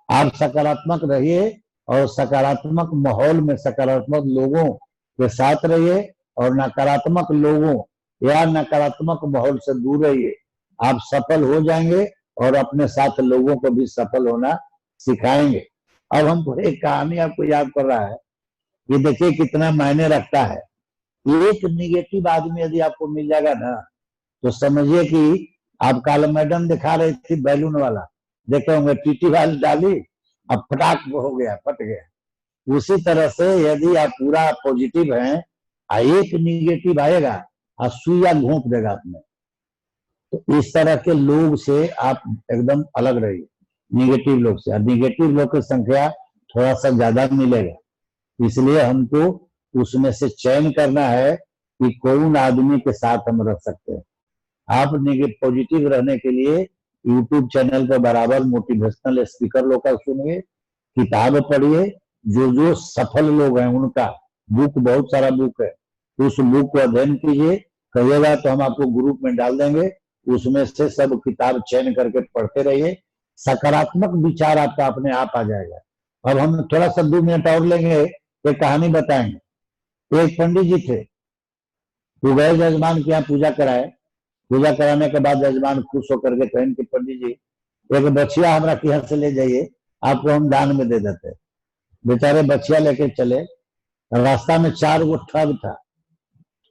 आप सकारात्मक रहिए और सकारात्मक माहौल में सकारात्मक लोगों के साथ रहिए और नकारात्मक लोगों या नकारात्मक माहौल से दूर रहिए। आप सफल हो जाएंगे और अपने साथ लोगों को भी सफल होना सिखाएंगे। अब हमको एक कहानी आपको याद कर रहा है, ये देखिए कितना मायने रखता है। एक निगेटिव आदमी यदि आपको मिल जाएगा ना, तो समझिए कि आप काल मैडम दिखा रही थी बैलून वाला, देखे होंगे टीटी वाली डाली, अब फटाक हो गया, फट गया। उसी तरह से यदि आप पूरा पॉजिटिव हैं, एक निगेटिव आएगा और सुइया घोंप देगा आपने। तो इस तरह के लोग से आप एकदम अलग रहिए, निगेटिव लोग से। निगेटिव लोग की संख्या थोड़ा सा ज्यादा मिलेगा, इसलिए हमको उसमें से चयन करना है कि कौन आदमी के साथ हम रख सकते हैं। आप पॉजिटिव रहने के लिए यूट्यूब चैनल पर बराबर मोटिवेशनल स्पीकर लोग का सुनिए, किताब पढ़िए, जो जो सफल लोग हैं उनका बुक, बहुत सारा बुक है, उस बुक को अध्ययन कीजिए। कहिएगा तो हम आपको ग्रुप में डाल देंगे, उसमें से सब किताब चयन करके पढ़ते रहिए, सकारात्मक विचार आपका अपने आप आ जाएगा। अब हम थोड़ा सा 2 मिनट और लेंगे, एक कहानी बताएंगे। एक पंडित जी थे, वो गए जजमान के यहाँ पूजा कराए। पूजा कराने के बाद जजमान खुश होकर के कहें कि पंडित जी एक बछिया हमारा के यहाँ से ले जाइए, आपको हम दान में दे देते। बेचारे बछिया लेके चले, रास्ता में 4 गो ठग था,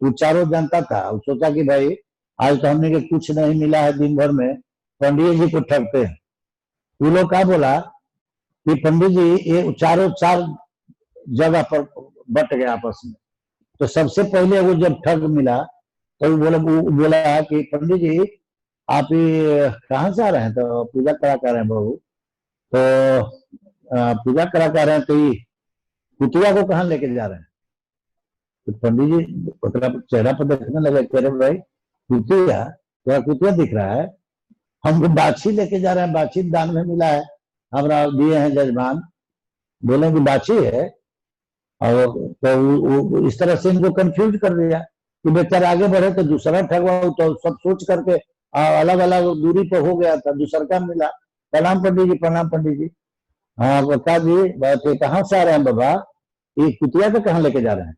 वो चारों जनता था। वो सोचा कि भाई आज तो हमने के कुछ नहीं मिला है दिन भर में, पंडित जी को ठगते हैं। वो लोग क्या बोला कि पंडित जी ये चारों 4 जगह पर बट गए आपस में। तो सबसे पहले वो जब ठग मिला तो वो बोला कि पंडित जी आप ये कहाँ से आ रहे हैं? तो पूजा करा कर रहे हैं बाबू। तो पूजा करा कर रहे हैं, तो ये कुतिया को कहाँ लेके जा रहे हैं? तो पंडित जी मतलब चेहरा पर देखने लगे, कह रहे भाई कुतिया, क्या कुतिया दिख रहा है? हमको बाछी लेके जा रहे हैं, बाछी दान में मिला है, हमारा दिए हैं जजमान। बोले कि बाछी है, और तो वो इस तरह से इनको कंफ्यूज कर दिया कि बेचारे आगे बढ़े तो दूसरा ठगवा, तो सब सोच करके अलग अलग दूरी पर हो गया था, दूसरा का मिला। प्रणाम पंडित जी, प्रणाम पंडित जी। हाँ बता जी, बात कहाँ से आ रहे हैं बाबा? ये कुतिया को कहाँ लेके जा रहे हैं?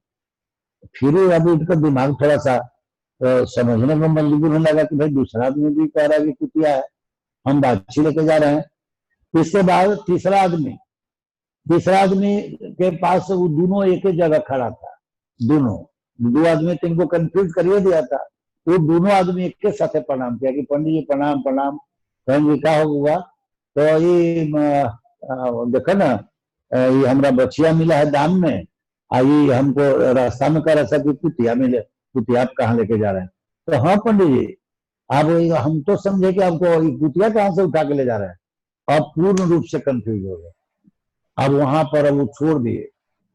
फिर अभी उनका दिमाग थोड़ा सा समझने में मजबूर होने लगा कि भाई दूसरा आदमी भी कह रहा है कि कुतिया है, हम बाछी लेके जा रहे हैं। इसके बाद तीसरा आदमी के पास वो दोनों एक ही जगह खड़ा था। दोनों 2 आदमी तो इनको कंफ्यूज करिए दिया था। वो दोनों आदमी एक के साथ प्रणाम किया कि पंडित जी प्रणाम प्रणाम। कहेंगे क्या होगा? तो ये देखो ना, ये हमारा बछिया मिला है दान में, आई हमको रास्ता में कह रहा था कि कुतिया मिले, कुतिया आप कहाँ लेके जा रहे हैं? तो हाँ पंडित जी, आप हम तो समझे कि आपको कुतिया कहाँ से उठा के ले जा रहे हैं। आप पूर्ण रूप से कंफ्यूज हो गए। अब वहां पर अब वो छोड़ दिए,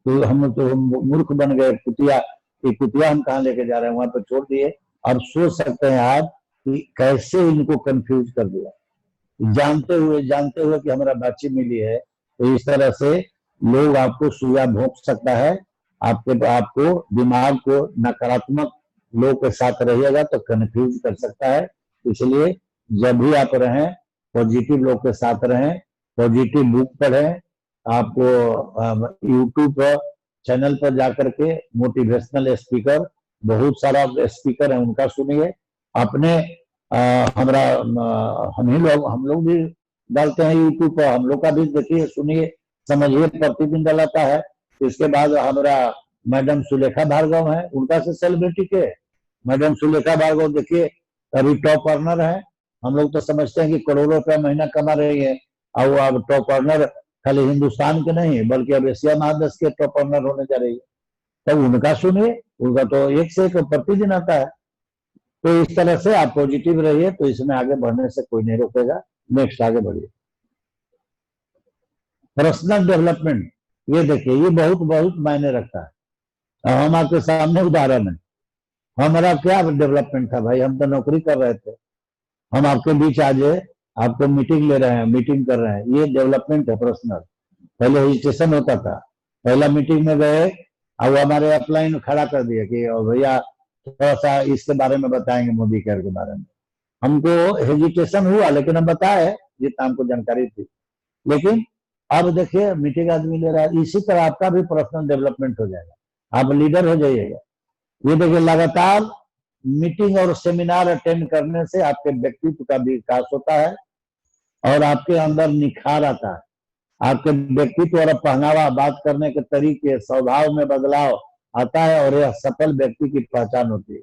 तो हम तो मूर्ख बन गए। कुतिया हम कहाँ लेके जा रहे हैं, वहां पर छोड़ दिए। अब सोच सकते हैं आप कि कैसे इनको कंफ्यूज कर दिया, जानते हुए कि हमारा बाछी मिली है। तो इस तरह से लोग आपको सुइया भोंक सकता है, आपको दिमाग को नकारात्मक लोग के साथ रहिएगा तो कंफ्यूज कर सकता है। इसलिए जब भी आप रहें पॉजिटिव लोग के साथ रहें, पॉजिटिव बुक पढ़ें। आपको यूट्यूब चैनल पर जाकर के मोटिवेशनल स्पीकर, बहुत सारा स्पीकर है, उनका सुनिए। अपने हम लोग भी डालते हैं यूट्यूब पर, हम लोग का भी देखिए सुनिए समझिए, प्रतिदिन डलाता है। इसके बाद हमारा मैडम सुलेखा भार्गव है, उनका से सेलिब्रिटी के मैडम सुलेखा भार्गव देखिए अभी टॉप अर्नर है। हम लोग तो समझते हैं कि करोड़ों रुपया महीना कमा रही है, और अब टॉप अर्नर खाली हिंदुस्तान के नहीं बल्कि अब एशिया महादेश के टॉप अर्नर होने जा रही है। तो उनका सुनिए, उनका तो एक से एक प्रतिदिन आता है। तो इस तरह से आप पॉजिटिव रहिए, तो इसमें आगे बढ़ने से कोई नहीं रोकेगा। नेक्स्ट आगे बढ़िए। पर्सनल डेवलपमेंट, ये देखिए ये बहुत बहुत मायने रखता है। हम आपके सामने उदाहरण है, हमारा क्या डेवलपमेंट था भाई, हम तो नौकरी कर रहे थे, हम आपके बीच आज आपको मीटिंग ले रहे हैं, मीटिंग कर रहे हैं, ये डेवलपमेंट है पर्सनल। पहले रजिस्ट्रेशन होता था, पहला मीटिंग में गए अब हमारे अपलाइन खड़ा कर दिया कि भैया थोड़ा सा इसके बारे में बताएंगे, मोदी केयर के बारे में। हमको हेजिटेशन हुआ, लेकिन हम बताए जितना हमको जानकारी थी। लेकिन अब देखिए मीटिंग आदमी ले रहा है, इसी तरह आपका भी पर्सनल डेवलपमेंट हो जाएगा, आप लीडर हो जाइएगा। ये देखिए लगातार मीटिंग और सेमिनार अटेंड करने से आपके व्यक्तित्व का विकास होता है और आपके अंदर निखार आता है। आपके व्यक्तित्व और पहनावा, बात करने के तरीके, स्वभाव में बदलाव आता है और यह सफल व्यक्ति की पहचान होती है।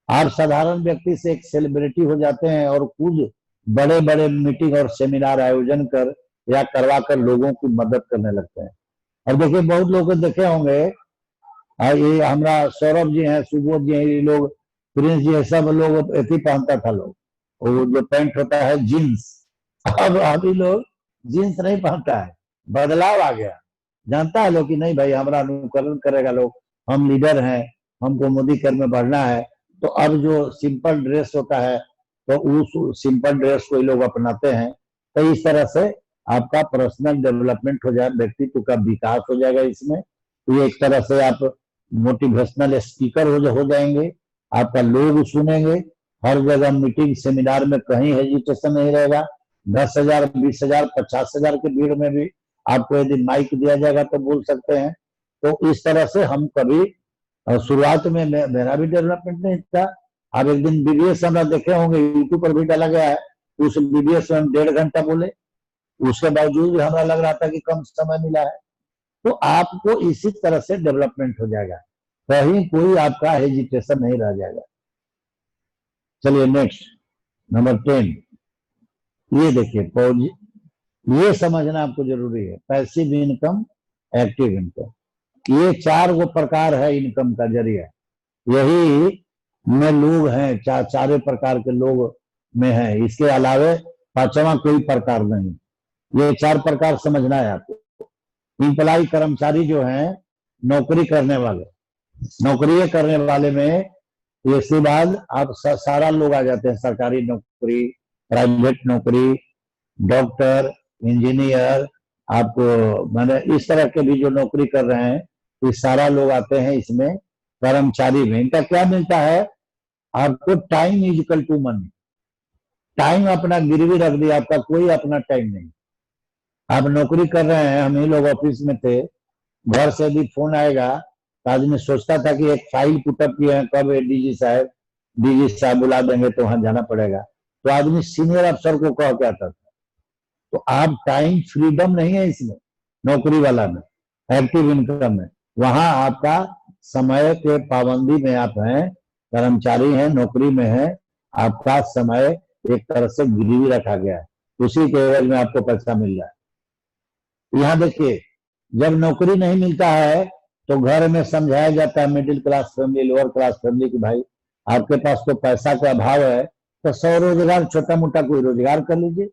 आप साधारण व्यक्ति से एक सेलिब्रिटी हो जाते हैं और कुछ बड़े बड़े मीटिंग और सेमिनार आयोजन कर या करवा कर लोगों की मदद करने लगते हैं। और देखिए बहुत लोग देखे होंगे, ये हमारा सौरभ जी हैं, सुबोध जी हैं, ये लोग प्रिंस जी है, सब लोग ऐसी पहनता था लोग, वो जो पैंट होता है जीन्स। अब अभी लोग जीन्स नहीं पहनता है, बदलाव आ गया। जानता है लोग कि नहीं भाई हमारा अनुकरण करेगा लोग, हम लीडर हैं, हमको मोदी केयर में बढ़ना है, तो अब जो सिंपल ड्रेस होता है तो उस सिंपल ड्रेस को ये लोग अपनाते हैं। तो इस तरह से आपका पर्सनल डेवलपमेंट हो जाए, व्यक्तित्व का विकास हो जाएगा इसमें। तो ये एक तरह से आप मोटिवेशनल स्पीकर हो जाएंगे, आपका लोग सुनेंगे हर जगह, मीटिंग सेमिनार में कहीं हेजिटेशन नहीं रहेगा। 10,000, 20,000, 50,000 की भीड़ में भी आपको यदि माइक दिया जाएगा तो बोल सकते हैं। तो इस तरह से हम कभी शुरुआत में मेरा भी डेवलपमेंट नहीं था। आप एक दिन बीबीएस हमरा देखे होंगे, यूट्यूब पर भी डाला गया है, उस बीबीएस में हम 1.5 घंटा बोले, उसके बावजूद हमें लग रहा था कि कम समय मिला है। तो आपको इसी तरह से डेवलपमेंट हो जाएगा, कहीं कोई आपका हेजिटेशन नहीं रह जाएगा। चलिए नेक्स्ट, नंबर 10, ये देखिए, ये समझना आपको जरूरी है, पैसिव इनकम, एक्टिव इनकम। ये 4 गो प्रकार है इनकम का जरिया। यही में लोग हैं, चारे प्रकार के लोग में हैं, इसके अलावे 5वां कोई प्रकार नहीं। ये 4 प्रकार समझना है आपको। इम्प्लाई कर्मचारी जो हैं, नौकरी करने वाले, नौकरी करने वाले में इसके बाद आप सारा लोग आ जाते हैं, सरकारी नौकरी, प्राइवेट नौकरी, डॉक्टर, इंजीनियर, आपको मैंने इस तरह के भी जो नौकरी कर रहे हैं, ये सारा लोग आते हैं इसमें कर्मचारी में। इनका क्या मिलता है आपको, time is equal to money. Time अपना गिरवी रख दिया, आपका कोई अपना टाइम नहीं। आप नौकरी कर रहे हैं, हम ही लोग ऑफिस में थे, घर से भी फोन आएगा तो आदमी सोचता था कि एक फाइल पुटअप किए हैं, कब डीजी साहब बुला देंगे तो वहां जाना पड़ेगा, तो आदमी सीनियर अफसर को कह के आता था। तो आप टाइम फ्रीडम नहीं है इसमें, नौकरी वाला में, एक्टिव इनकम में। वहां आपका समय के पाबंदी में आप हैं, कर्मचारी हैं, नौकरी में हैं, आपका समय एक तरह से गिरवी रखा गया है, उसी के एवज में आपको पैसा मिल रहा है। यहाँ देखिए, जब नौकरी नहीं मिलता है तो घर में समझाया जाता है, middle class family, lower class family, की भाई आपके पास तो पैसा का अभाव है, तो स्वरोजगार, छोटा मोटा कोई रोजगार कर लीजिए।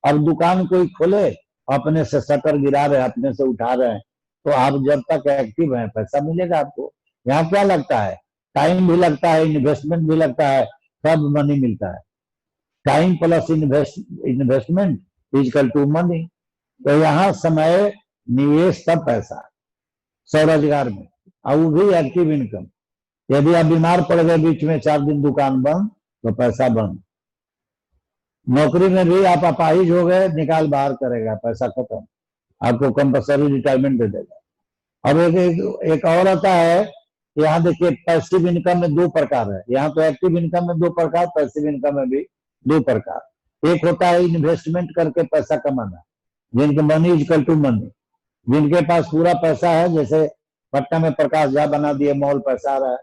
अब दुकान कोई खोले, अपने से शटर गिरा रहे हैं, अपने से उठा रहे हैं, तो आप जब तक एक्टिव हैं पैसा मिलेगा आपको। यहाँ क्या लगता है, टाइम भी लगता है, इन्वेस्टमेंट भी लगता है, सब मनी मिलता है। Time plus investment equal to money. तो यहाँ समय, निवेश, तब पैसा, स्वरोजगार में, और वो भी एक्टिव इनकम। यदि आप बीमार पड़ गए बीच में, 4 दिन दुकान बंद, तो पैसा बंद। नौकरी में भी आप अपाहिज हो गए, निकाल बाहर करेगा, पैसा खत्म, आपको कंपल्सरी रिटायरमेंट दे देगा। अब एक और आता है, यहाँ देखिए, पैसिव इनकम में 2 प्रकार है। यहाँ तो एक्टिव इनकम में 2 प्रकार, पैसिव इनकम में भी 2 प्रकार। एक होता है इन्वेस्टमेंट करके पैसा कमाना, जिनके मनी इक्वल टू मनी, जिनके पास पूरा पैसा है, जैसे पटना में प्रकाश झा बना दिए मॉल, पैसा आ रहा है,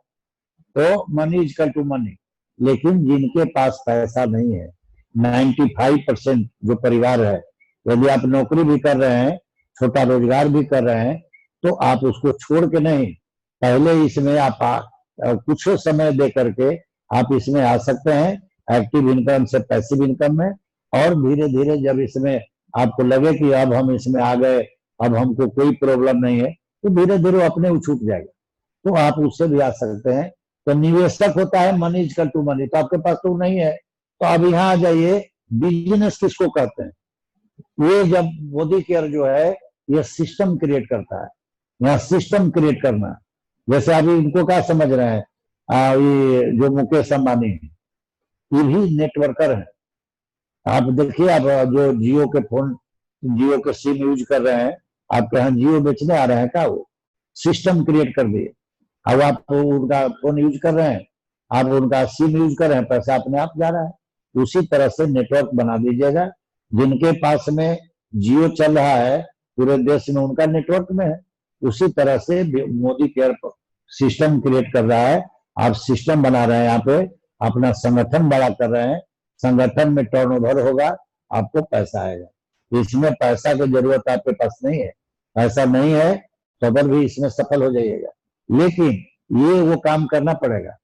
तो मनी इक्वल टू मनी। लेकिन जिनके पास पैसा नहीं है, 95% जो परिवार है, यदि आप नौकरी भी कर रहे हैं, छोटा रोजगार भी कर रहे हैं, तो आप उसको छोड़ के नहीं, पहले इसमें आप कुछ समय दे करके आप इसमें आ सकते हैं, एक्टिव इनकम से पैसिव इनकम में। और धीरे धीरे जब इसमें आपको लगे कि अब हम इसमें आ गए, अब हमको कोई प्रॉब्लम नहीं है, तो धीरे धीरे अपने वो छूट जाएगा, तो आप उससे भी आ सकते हैं। तो निवेशक होता है मनी इक्वल टू मनी, तो आपके पास तो नहीं है, तो अब यहाँ आ जाइए, बिजनेस किसको कहते हैं। ये जब मोदी केयर जो है, ये सिस्टम क्रिएट करता है। यहाँ सिस्टम क्रिएट करना, जैसे अभी इनको क्या समझ रहे हैं, ये जो मुकेश अंबानी है, ये भी नेटवर्कर है। आप देखिए, आप जो जियो के फोन, जियो के सिम यूज कर रहे हैं, आपके यहाँ जियो बेचने आ रहे हैं क्या, वो सिस्टम क्रिएट कर दिए। अब आप उनका फोन यूज कर रहे हैं, आप उनका सिम यूज कर रहे हैं, पैसा अपने आप जा रहा है। उसी तरह से नेटवर्क बना दीजिएगा। जिनके पास में जियो चल रहा है पूरे देश में, उनका नेटवर्क में है। उसी तरह से मोदी केयर सिस्टम क्रिएट कर रहा है। आप सिस्टम बना रहे हैं, यहाँ पे अपना संगठन बड़ा कर रहे हैं, संगठन में टर्नओवर होगा, आपको पैसा आएगा। इसमें पैसा की जरूरत आपके पास नहीं है, पैसा नहीं है तो पर भी इसमें सफल हो जाइएगा। लेकिन ये वो काम करना पड़ेगा।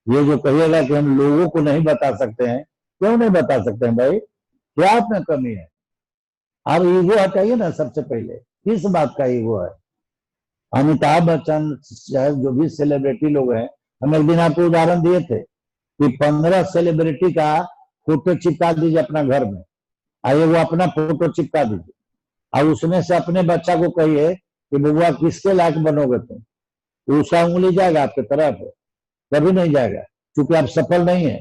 ये जो कहिएगा कि हम लोगों को नहीं बता सकते हैं, क्यों नहीं बता सकते हैं भाई, क्या आप में कमी है? आप ईगो हटाइए ना सबसे पहले, किस बात का ईगो है? अमिताभ बच्चन चाहे जो भी सेलिब्रिटी लोग हैं, हम एक दिन आपको उदाहरण दिए थे, कि 15 सेलिब्रिटी का फोटो चिपका दीजिए अपना घर में, आइए वो अपना फोटो चिपका दीजिए, और उसमें से अपने बच्चा को कहिए कि बुआ किसके लायक बनोगे तुम, तो उसका उंगली जाएगा आपकी तरफ? कभी नहीं जाएगा, क्योंकि आप सफल नहीं है।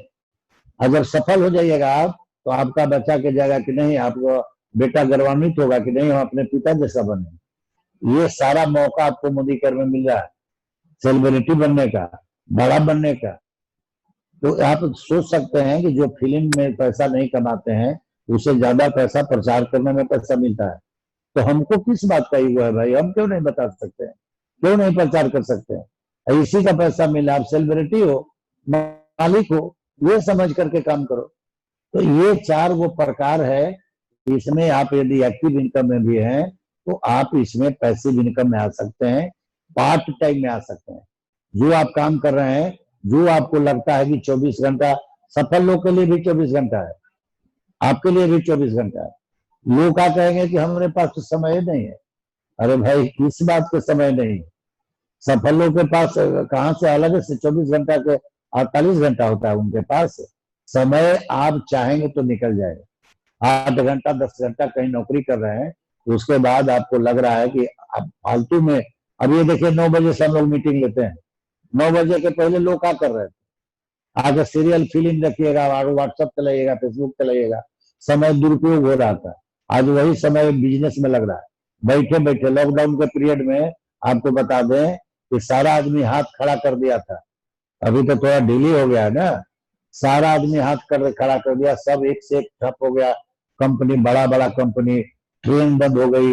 अगर सफल हो जाइएगा आप, तो आपका बच्चा के जाएगा कि नहीं, आपको बेटा गौरवान्वित होगा कि नहीं हम अपने पिता जैसा बने। ये सारा मौका आपको मोदी केयर में मिल रहा है, सेलिब्रिटी बनने का, बड़ा बनने का। तो आप सोच सकते हैं कि जो फिल्म में पैसा नहीं कमाते हैं, उससे ज्यादा पैसा प्रचार करने में पैसा मिलता है। तो हमको किस बात का ईगो है भाई? हम क्यों नहीं बता सकते हैं, क्यों नहीं प्रचार कर सकते हैं? इसी का पैसा मिला, आप सेलिब्रिटी हो, मालिक हो, ये समझ करके काम करो। तो ये 4 वो प्रकार है, इसमें आप यदि एक्टिव इनकम में भी हैं तो आप इसमें पैसिव इनकम में आ सकते हैं, पार्ट टाइम में आ सकते हैं। जो आप काम कर रहे हैं, जो आपको लगता है कि 24 घंटा, सफल लोग के लिए भी 24 घंटा है, आपके लिए भी 24 घंटा है। लोग क्या कहेंगे कि हमारे पास तो समय नहीं है। अरे भाई, किस बात के समय नहीं? सफल लोग के पास कहाँ से अलग से 24 घंटा के 48 घंटा होता है उनके पास। समय आप चाहेंगे तो निकल जाएगा। 8 घंटा 10 घंटा कहीं नौकरी कर रहे हैं, तो उसके बाद आपको लग रहा है कि आप फालतू में, अब ये देखिए 9 बजे से हम लोग मीटिंग लेते हैं, 9 बजे के पहले लोग क्या कर रहे थे? आगे सीरियल फिल्म देखिएगा, और व्हाट्सएप चलाइएगा, फेसबुक चलाइएगा, समय दुरुपयोग हो रहा था। आज वही समय बिजनेस में लग रहा है। बैठे बैठे लॉकडाउन के पीरियड में आपको बता दें कि सारा आदमी हाथ खड़ा कर दिया था, अभी तो थोड़ा ढीली हो गया है ना, सारा आदमी हाथ कर खड़ा कर दिया, सब एक से एक ठप हो गया। कंपनी, बड़ा बड़ा कंपनी, ट्रेन बंद हो गई,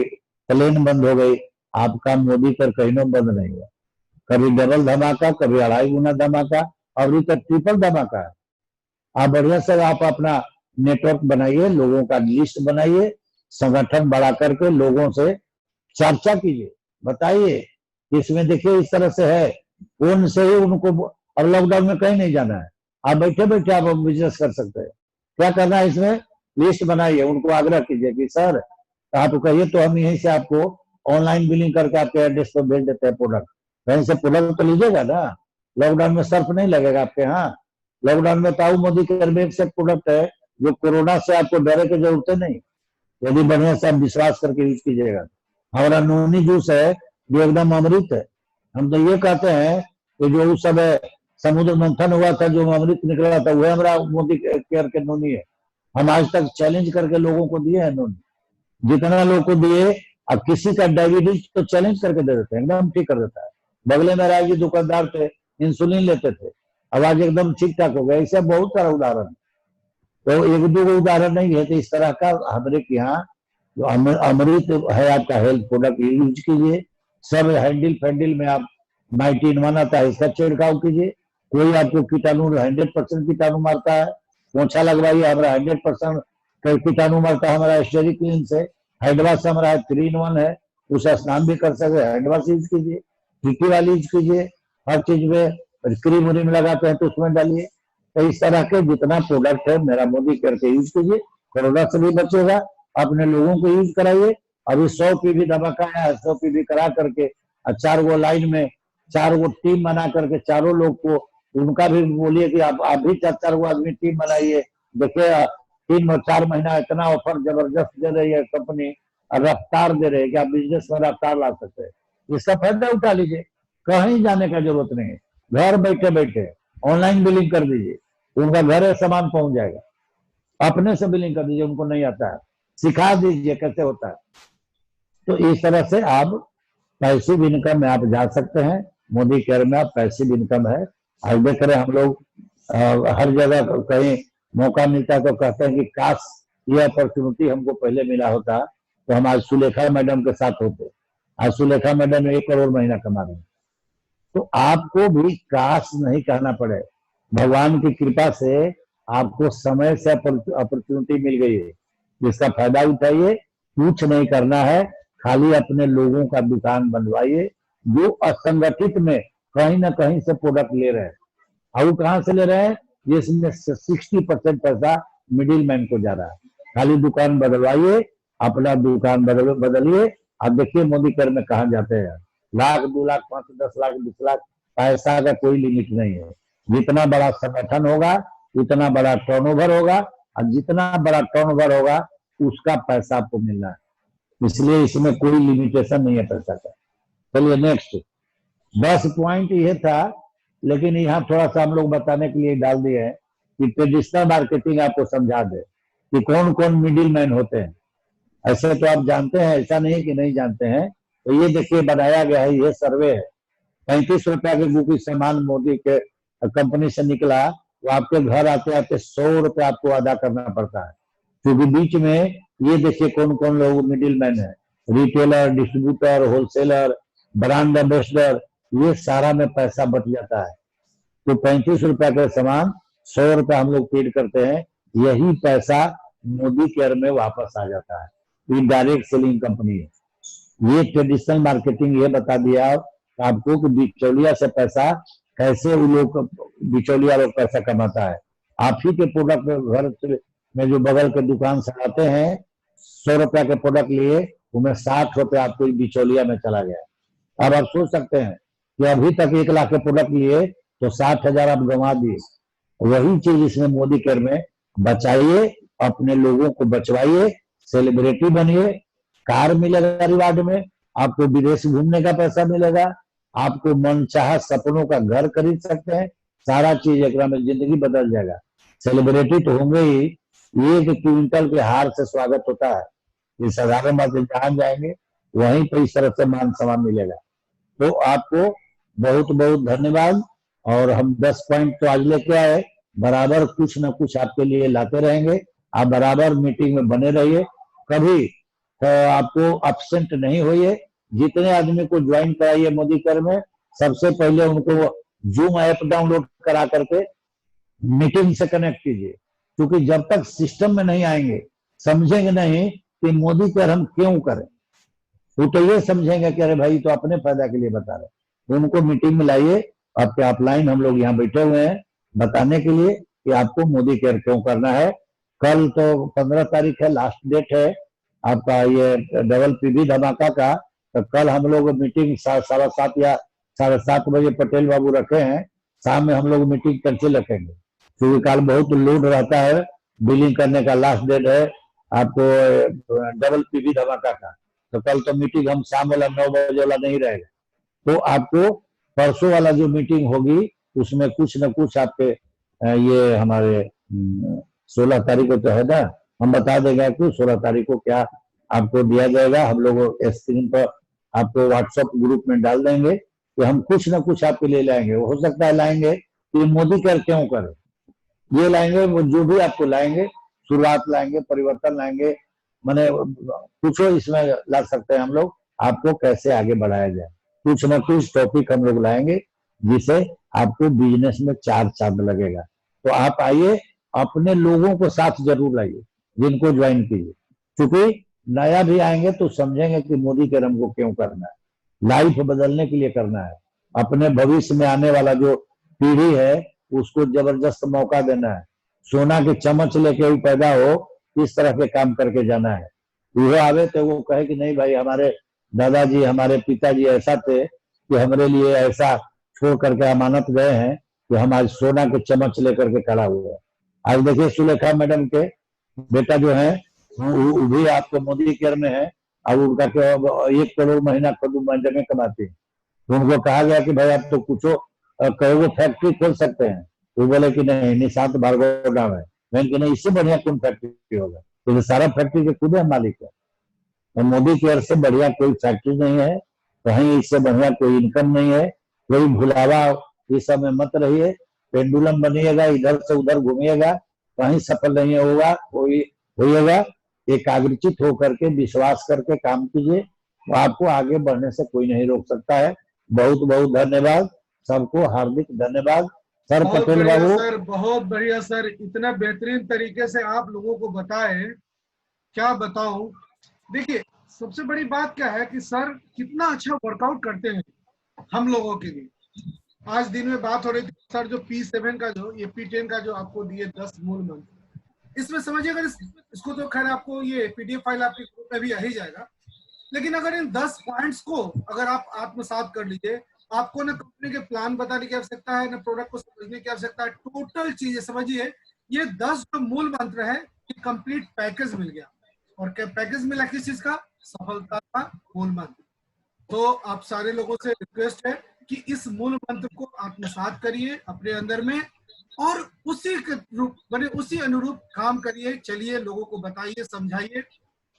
प्लेन बंद हो गई। आपका मोदी कर कहीं बंद नहीं हुआ। कभी डबल धमाका, कभी 2.5 गुना धमाका, और अभी तक ट्रिपल धमाका है। आप बढ़िया से आप अपना नेटवर्क बनाइए, लोगों का लिस्ट बनाइए, संगठन बढ़ा करके लोगों से चर्चा कीजिए, बताइए इसमें देखिए इस तरह से है, फोन से ही उनको। और लॉकडाउन में कहीं नहीं जाना है, आप बैठे बैठे आप बिजनेस कर सकते हैं। क्या करना है इसमें? लिस्ट बनाइए, उनको आग्रह कीजिए कि सर आप कहिए तो हम यहीं से आपको ऑनलाइन बिलिंग करके आपके एड्रेस पर भेज देते हैं प्रोडक्ट। कहीं से प्रोडक्ट तो लीजिएगा ना, लॉकडाउन में सर्फ नहीं लगेगा आपके यहाँ। लॉकडाउन में ताऊ मोदी के में एक से प्रोडक्ट है जो कोरोना से आपको डरे की जरूरत नहीं, यदि बढ़िया से आप विश्वास करके यूज कीजिएगा। हमारा नोनी जूस है जो एकदम अमृत है। हम तो ये कहते हैं कि जो उस समय समुद्र मंथन हुआ था, जो अमृत निकला था, वह हमारा मोदी केयर के नोनी है। हम आज तक चैलेंज करके लोगों को दिए हैं नोनी, जितना लोग को दिए। अब किसी का डायबिटीज तो चैलेंज करके दे देते हैं, एकदम ठीक कर देता है। बगले में राय जी दुकानदार थे, इंसुलिन लेते थे, अब आज एकदम ठीक ठाक हो गया। ऐसे बहुत सारा उदाहरण, तो एक दो उदाहरण नहीं है। तो इस तरह का हमारे यहाँ जो अमृत है आपका हेल्थ प्रोडक्ट यूज कीजिए। सब हैंडल फैंडल में आप 19 आता है, इसका छिड़काव कीजिए। कोई आपको कीटाणु 100% कीटाणु मारता है, पोछा लगवाइए, हमारा 100% कीटाणु मारता है। हमारा स्टेरिक क्लीन से हैंडवाश हमारा 3 in 1 है, उसे स्नान भी कर सकते हैं। हैंडवाश यूज कीजिए, टिकी वाली यूज कीजिए, हर चीज में क्रीम व्रीम लगाते हैं तो उसमें डालिए। तो इस तरह के जितना प्रोडक्ट है मेरा मोदी करके यूज कीजिए, कोरोना से भी बचेगा। अपने लोगों को यूज कराइए। अभी 100 की भी धमाका है, 100 की भी करा करके 4 गो लाइन में 4 गो टीम बना करके चारों लोग को उनका भी बोलिए कि आप भी 4 गो आदमी टीम बनाइए। देखिए 3 और 4 महीना इतना ऑफर जबरदस्त दे रही है कंपनी, रफ्तार दे रही है कि आप बिजनेस में रफ्तार ला सकते हैं। इसका फायदा उठा लीजिए, कहीं जाने का जरूरत नहीं है, घर बैठे बैठे ऑनलाइन बिलिंग कर दीजिए, उनका घर सामान पहुंच जाएगा। अपने से बिलिंग कर दीजिए, उनको नहीं आता है, सिखा दीजिए कैसे होता है। तो इस तरह से आप पैसिव इनकम में आप जा सकते हैं। मोदी केयर में आप पैसिव इनकम है। आज देख रहे हम लोग हर जगह कहीं मौका मिलता है तो कहते हैं कि काश ये अपॉर्चुनिटी हमको पहले मिला होता तो हम आज सुलेखा मैडम के साथ होते। आज सुलेखा मैडम 1 करोड़ महीना कमा रहे हैं। तो आपको भी काश नहीं कहना पड़े, भगवान की कृपा से आपको समय से अपॉर्चुनिटी मिल गई है, जिसका फायदा उठाइए। कुछ नहीं करना है, खाली अपने लोगों का दुकान बनवाइए जो असंगठित में कहीं ना कहीं से प्रोडक्ट ले रहे हैं। और वो कहाँ से ले रहे हैं? जिसमें 60% पैसा मिडिल मैन को जा रहा है। खाली दुकान बदलवाइए, अपना दुकान बदलिए। आप देखिए मोदी केयर में कहाँ जाते हैं, 1 लाख 2 लाख 5 10 लाख 20 लाख, पैसा का कोई लिमिट नहीं है। जितना बड़ा संगठन होगा उतना बड़ा टर्नओवर होगा, और जितना बड़ा टर्नओवर होगा उसका पैसा आपको मिलना है। इसलिए इसमें कोई लिमिटेशन नहीं है पैसा का। चलिए नेक्स्ट। 10 पॉइंट ये था, लेकिन यहाँ थोड़ा सा हम लोग बताने के लिए डाल दिए हैं कि ट्रेडिशनल मार्केटिंग आपको समझा दे कि कौन कौन मिडिल मैन होते हैं। ऐसे तो आप जानते हैं, ऐसा नहीं कि नहीं जानते हैं। तो ये देखिए बनाया गया है, ये सर्वे है। 35 रुपया के गुकी सामान मोदी के कंपनी से निकला, वो आपके घर आते आते 100 रुपया आपको अदा करना पड़ता है, क्योंकि बीच में ये देखिए कौन कौन लोग मिडिल मैन है, retailer, distributor, wholesaler, brand ambassador, ये सारा में पैसा बच जाता है। तो 35 रुपया का सामान 100 रुपया हम लोग पेड करते हैं, यही पैसा मोदी केयर में वापस आ जाता है। ये डायरेक्ट सेलिंग कंपनी है। ये ट्रेडिशनल मार्केटिंग ये बता दिया आपको कि बिचौलिया से पैसा कैसे वो लोग, बिचौलिया लोग पैसा कमाता है। आप ही के प्रोडक्ट घर में जो बगल के दुकान से आते हैं, 100 रुपया के प्रोडक्ट लिए, उनमें 60 रुपया आपको बिचौलिया में चला गया। अब आप सोच सकते हैं कि अभी तक 1 लाख के प्रोडक्ट लिए तो 60,000 आप गंवा दिए। वही चीज इसमें मोदी केयर में, बचाइए, अपने लोगों को बचवाइए, सेलिब्रिटी बनिए, कार मिलेगा रिवार्ड में, आपको विदेश घूमने का पैसा मिलेगा, आपको मनचाहा सपनों का घर खरीद सकते हैं, सारा चीज एक में जिंदगी बदल जाएगा। सेलिब्रिटी तो होंगे ही, 1 क्विंटल के हार से स्वागत होता है। ये साधारण बात है, जहां जाएंगे वहीं पर इस तरह से मान सम्मान मिलेगा। तो आपको बहुत बहुत धन्यवाद। और हम 10 पॉइंट तो आज लेके आए, बराबर कुछ ना कुछ आपके लिए लाते रहेंगे। आप बराबर मीटिंग में बने रहिए, कभी तो आपको अपसेंट नहीं होइए। जितने आदमी को ज्वाइन कराइए मोदी केयर में, सबसे पहले उनको जूम ऐप डाउनलोड करा करके मीटिंग से कनेक्ट कीजिए, क्योंकि जब तक सिस्टम में नहीं आएंगे, समझेंगे नहीं कि मोदी केयर हम क्यों करें, वो तो ये समझेंगे कि अरे भाई तो अपने फायदा के लिए बता रहे। तो उनको मीटिंग में लाइए। आपके ऑफलाइन हम लोग यहाँ बैठे हुए हैं बताने के लिए कि आपको मोदी केयर क्यों करना है। कल तो 15 तारीख है, लास्ट डेट है आपका ये डबल पीवी धमाका का। तो कल हम लोग मीटिंग 7:15 या 7:30 बजे पटेल बाबू रखे हैं, शाम में हम लोग मीटिंग कैंसिल रखेंगे, क्योंकि कल बहुत लोड रहता है, बिलिंग करने का लास्ट डेट है आपको डबल पीवी धमाका का। तो कल तो मीटिंग हम शाम वाला 9 बजे वाला नहीं रहेगा। तो आपको परसों वाला जो मीटिंग होगी उसमें कुछ न कुछ आपके ये हमारे 16 तारीख को तो है ना, हम बता देंगे कि 16 तारीख को क्या आपको दिया जाएगा। हम लोग स्क्रीन पर आपको व्हाट्सएप ग्रुप में डाल देंगे कि हम कुछ न कुछ आपके लिए लाएंगे। हो सकता है लाएंगे कि मोदी केयर क्यों करें, ये लाएंगे, वो जो भी आपको लाएंगे, शुरुआत लाएंगे, परिवर्तन लाएंगे, मैंने कुछ इसमें ला सकते हैं हम लोग, आपको कैसे आगे बढ़ाया जाए। कुछ न कुछ टॉपिक हम लोग लाएंगे जिसे आपको बिजनेस में 4 चांद लगेगा। तो आप आइए, अपने लोगों को साथ जरूर लाइए जिनको ज्वाइन कीजिए, क्योंकि नया भी आएंगे तो समझेंगे कि मोदी केयर हमको क्यों करना है, लाइफ बदलने के लिए करना है। अपने भविष्य में आने वाला जो पीढ़ी है उसको जबरदस्त मौका देना है, सोना के चम्मच लेके वो पैदा हो, इस तरह के काम करके जाना है। वो आवे तो वो कहे कि नहीं भाई, हमारे दादाजी, हमारे पिताजी ऐसा थे कि हमारे लिए ऐसा छोड़ करके अमानत गए हैं कि हम आज सोना के चम्मच लेकर के खड़ा हुए हैं। आज देखिए सुलेखा मैडम के बेटा जो है वो भी आपको मोदी केयर में है, अब उनका 1 करोड़ महीना खुद महीने में कमाते हैं। तो उनको कहा गया कि भाई आप तो कुछ करोगे फैक्ट्री खोल सकते हैं। वो बोले कि नहीं, निशांत भार्गव नाम है। मैंने कि नहीं, इससे बढ़िया कौन फैक्ट्री होगा, तो सारा फैक्ट्री के खुद है मालिक है। तो मोदी केयर से बढ़िया कोई फैक्ट्री नहीं है, कहीं इससे बढ़िया कोई इनकम नहीं है। कोई भुलावा इस सब में मत रहिए, पेंडुलम बनिएगा, इधर से उधर घूमिएगा, कहीं सफल नहीं होगा, कोई होइएगा। एकाग्रचित होकर के विश्वास करके काम कीजिए, तो आपको आगे बढ़ने से कोई नहीं रोक सकता है। बहुत बहुत धन्यवाद, सबको हार्दिक धन्यवाद। सर पटेल बाबू, सर बहुत बढ़िया सर, इतना बेहतरीन तरीके से आप लोगों को बताए, क्या बताऊं। देखिए सबसे बड़ी बात क्या है कि सर कितना अच्छा वर्कआउट करते हैं हम लोगों के लिए। आज दिन में बात हो रही थी सर, जो P7 का जो ये P10 का जो आपको दिए 10 मूल मंत्र, इसमें समझिए अगर इसको तो खैर आपको ये PDF फाइल आपके ग्रुप में भी आ ही जाएगा, लेकिन अगर इन 10 पॉइंट्स को अगर आप आत्मसात कर लीजिए आपको ना कंपनी के प्लान बताने की आवश्यकता है, ना प्रोडक्ट को समझने की आवश्यकता है, टोटल चीजें समझिए। ये 10 जो मूल मंत्र है, ये कंप्लीट पैकेज मिल गया। और क्या पैकेज मिला किस चीज का? सफलता का मूल मंत्र। तो आप सारे लोगों से रिक्वेस्ट है कि इस मूल मंत्र को आत्मसात करिए अपने अंदर में, और उसी के रूप बने उसी अनुरूप काम करिए, चलिए, लोगों को बताइए, समझाइए।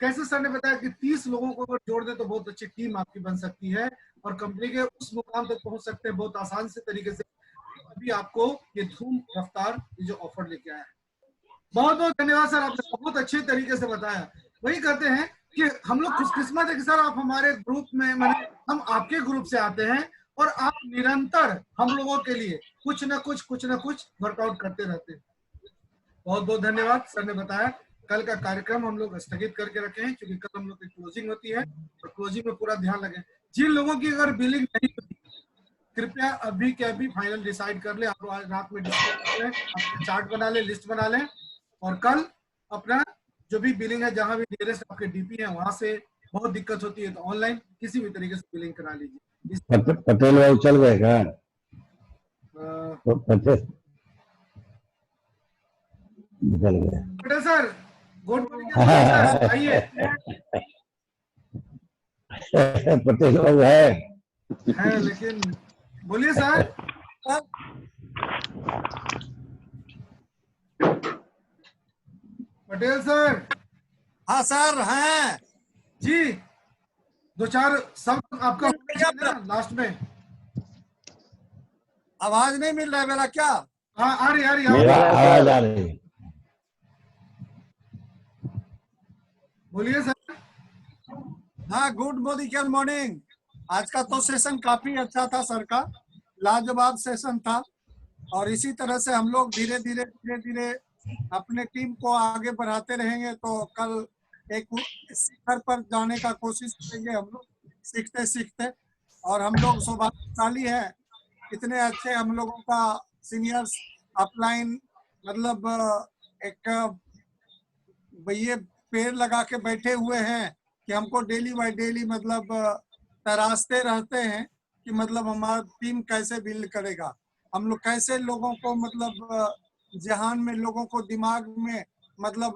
कैसे सर ने बताया कि 30 लोगों को अगर जोड़ दे तो बहुत अच्छी टीम आपकी बन सकती है और कंपनी के उस मुकाम तक पहुंच सकते हैं बहुत आसान से तरीके से। अभी आपको ये धूम रफ्तार ये जो ऑफर लेके आया है। बहुत बहुत धन्यवाद सर, आपने बहुत अच्छे तरीके से बताया। वही कहते हैं कि हम लोग खुशकिस्मत है कि सर आप हमारे ग्रुप में, मैंने हम आपके ग्रुप से आते हैं और आप निरंतर हम लोगों के लिए कुछ ना कुछ वर्कआउट करते रहते हैं। बहुत बहुत धन्यवाद। सर ने बताया कल का कार्यक्रम हम लोग स्थगित करके रखे हैं क्योंकि कल हम लोग की क्लोजिंग होती है और क्लोजिंग में पूरा ध्यान लगे। जिन लोगों की अगर बिलिंग नहीं होती, कृपया अभी के अभी फाइनल डिसाइड कर ले। आप आज रात में डिस्कस कर लें, अपना चार्ट बना लें, लिस्ट बना लें, और कल अपना जो भी बिलिंग है, जहां भी नियरेस्ट आपके डीपी है वहां से, बहुत दिक्कत होती है तो ऑनलाइन किसी भी तरीके से बिलिंग करा लीजिए। पटेल भाई चल गए क्या? पटेल निकल गए। Patel sir, good morning sir, आइए। पटेल लोग है लेकिन बोलिए सर। पटेल सर। हाँ सर हैं जी, दो चार शब्द आपका ना लास्ट में। आवाज नहीं मिल रहा है मेरा क्या? हाँ, आ रही मेरा आवाज आ रही है। बोलिए सर। हाँ, गुड मोदी केयर मॉर्निंग। आज का तो सेशन काफी अच्छा था सर का, लाजवाब सेशन था। और इसी तरह से हम लोग धीरे धीरे अपने टीम को आगे बढ़ाते रहेंगे तो कल एक शिखर पर जाने का कोशिश करेंगे हम लोग, सीखते सीखते। और हम लोग सौभाग्यशाली है, इतने अच्छे हम लोगों का सीनियर्स अपलाइन, मतलब एक ये पेड़ लगा के बैठे हुए हैं कि हमको डेली बाय डेली मतलब तराशते रहते हैं कि मतलब हमारा टीम कैसे बिल्ड करेगा, हम लोग कैसे लोगों को मतलब जहान में लोगों को दिमाग में मतलब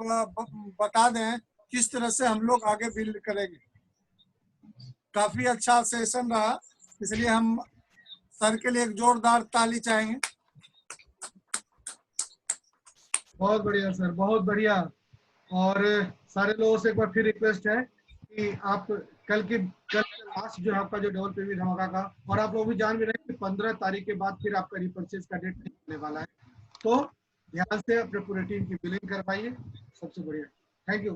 बता दें किस तरह से हम लोग आगे बिल्ड करेंगे। काफी अच्छा सेशन रहा, इसलिए हम सर के लिए एक जोरदार ताली चाहेंगे। बहुत बढ़िया सर, बहुत बढ़िया। और सारे लोगों से एक बार फिर रिक्वेस्ट है कि आप कल लास्ट जो है आपका जो डबल पेमेंट धमाका का, और आप लोग भी जान भी रहे हैं कि 15 तारीख के बाद फिर आपका रिपर्चेज का डेट नहीं होने वाला है, तो ध्यान से अपने पूरे टीम की बिलिंग करवाइए। सबसे बढ़िया, थैंक यू।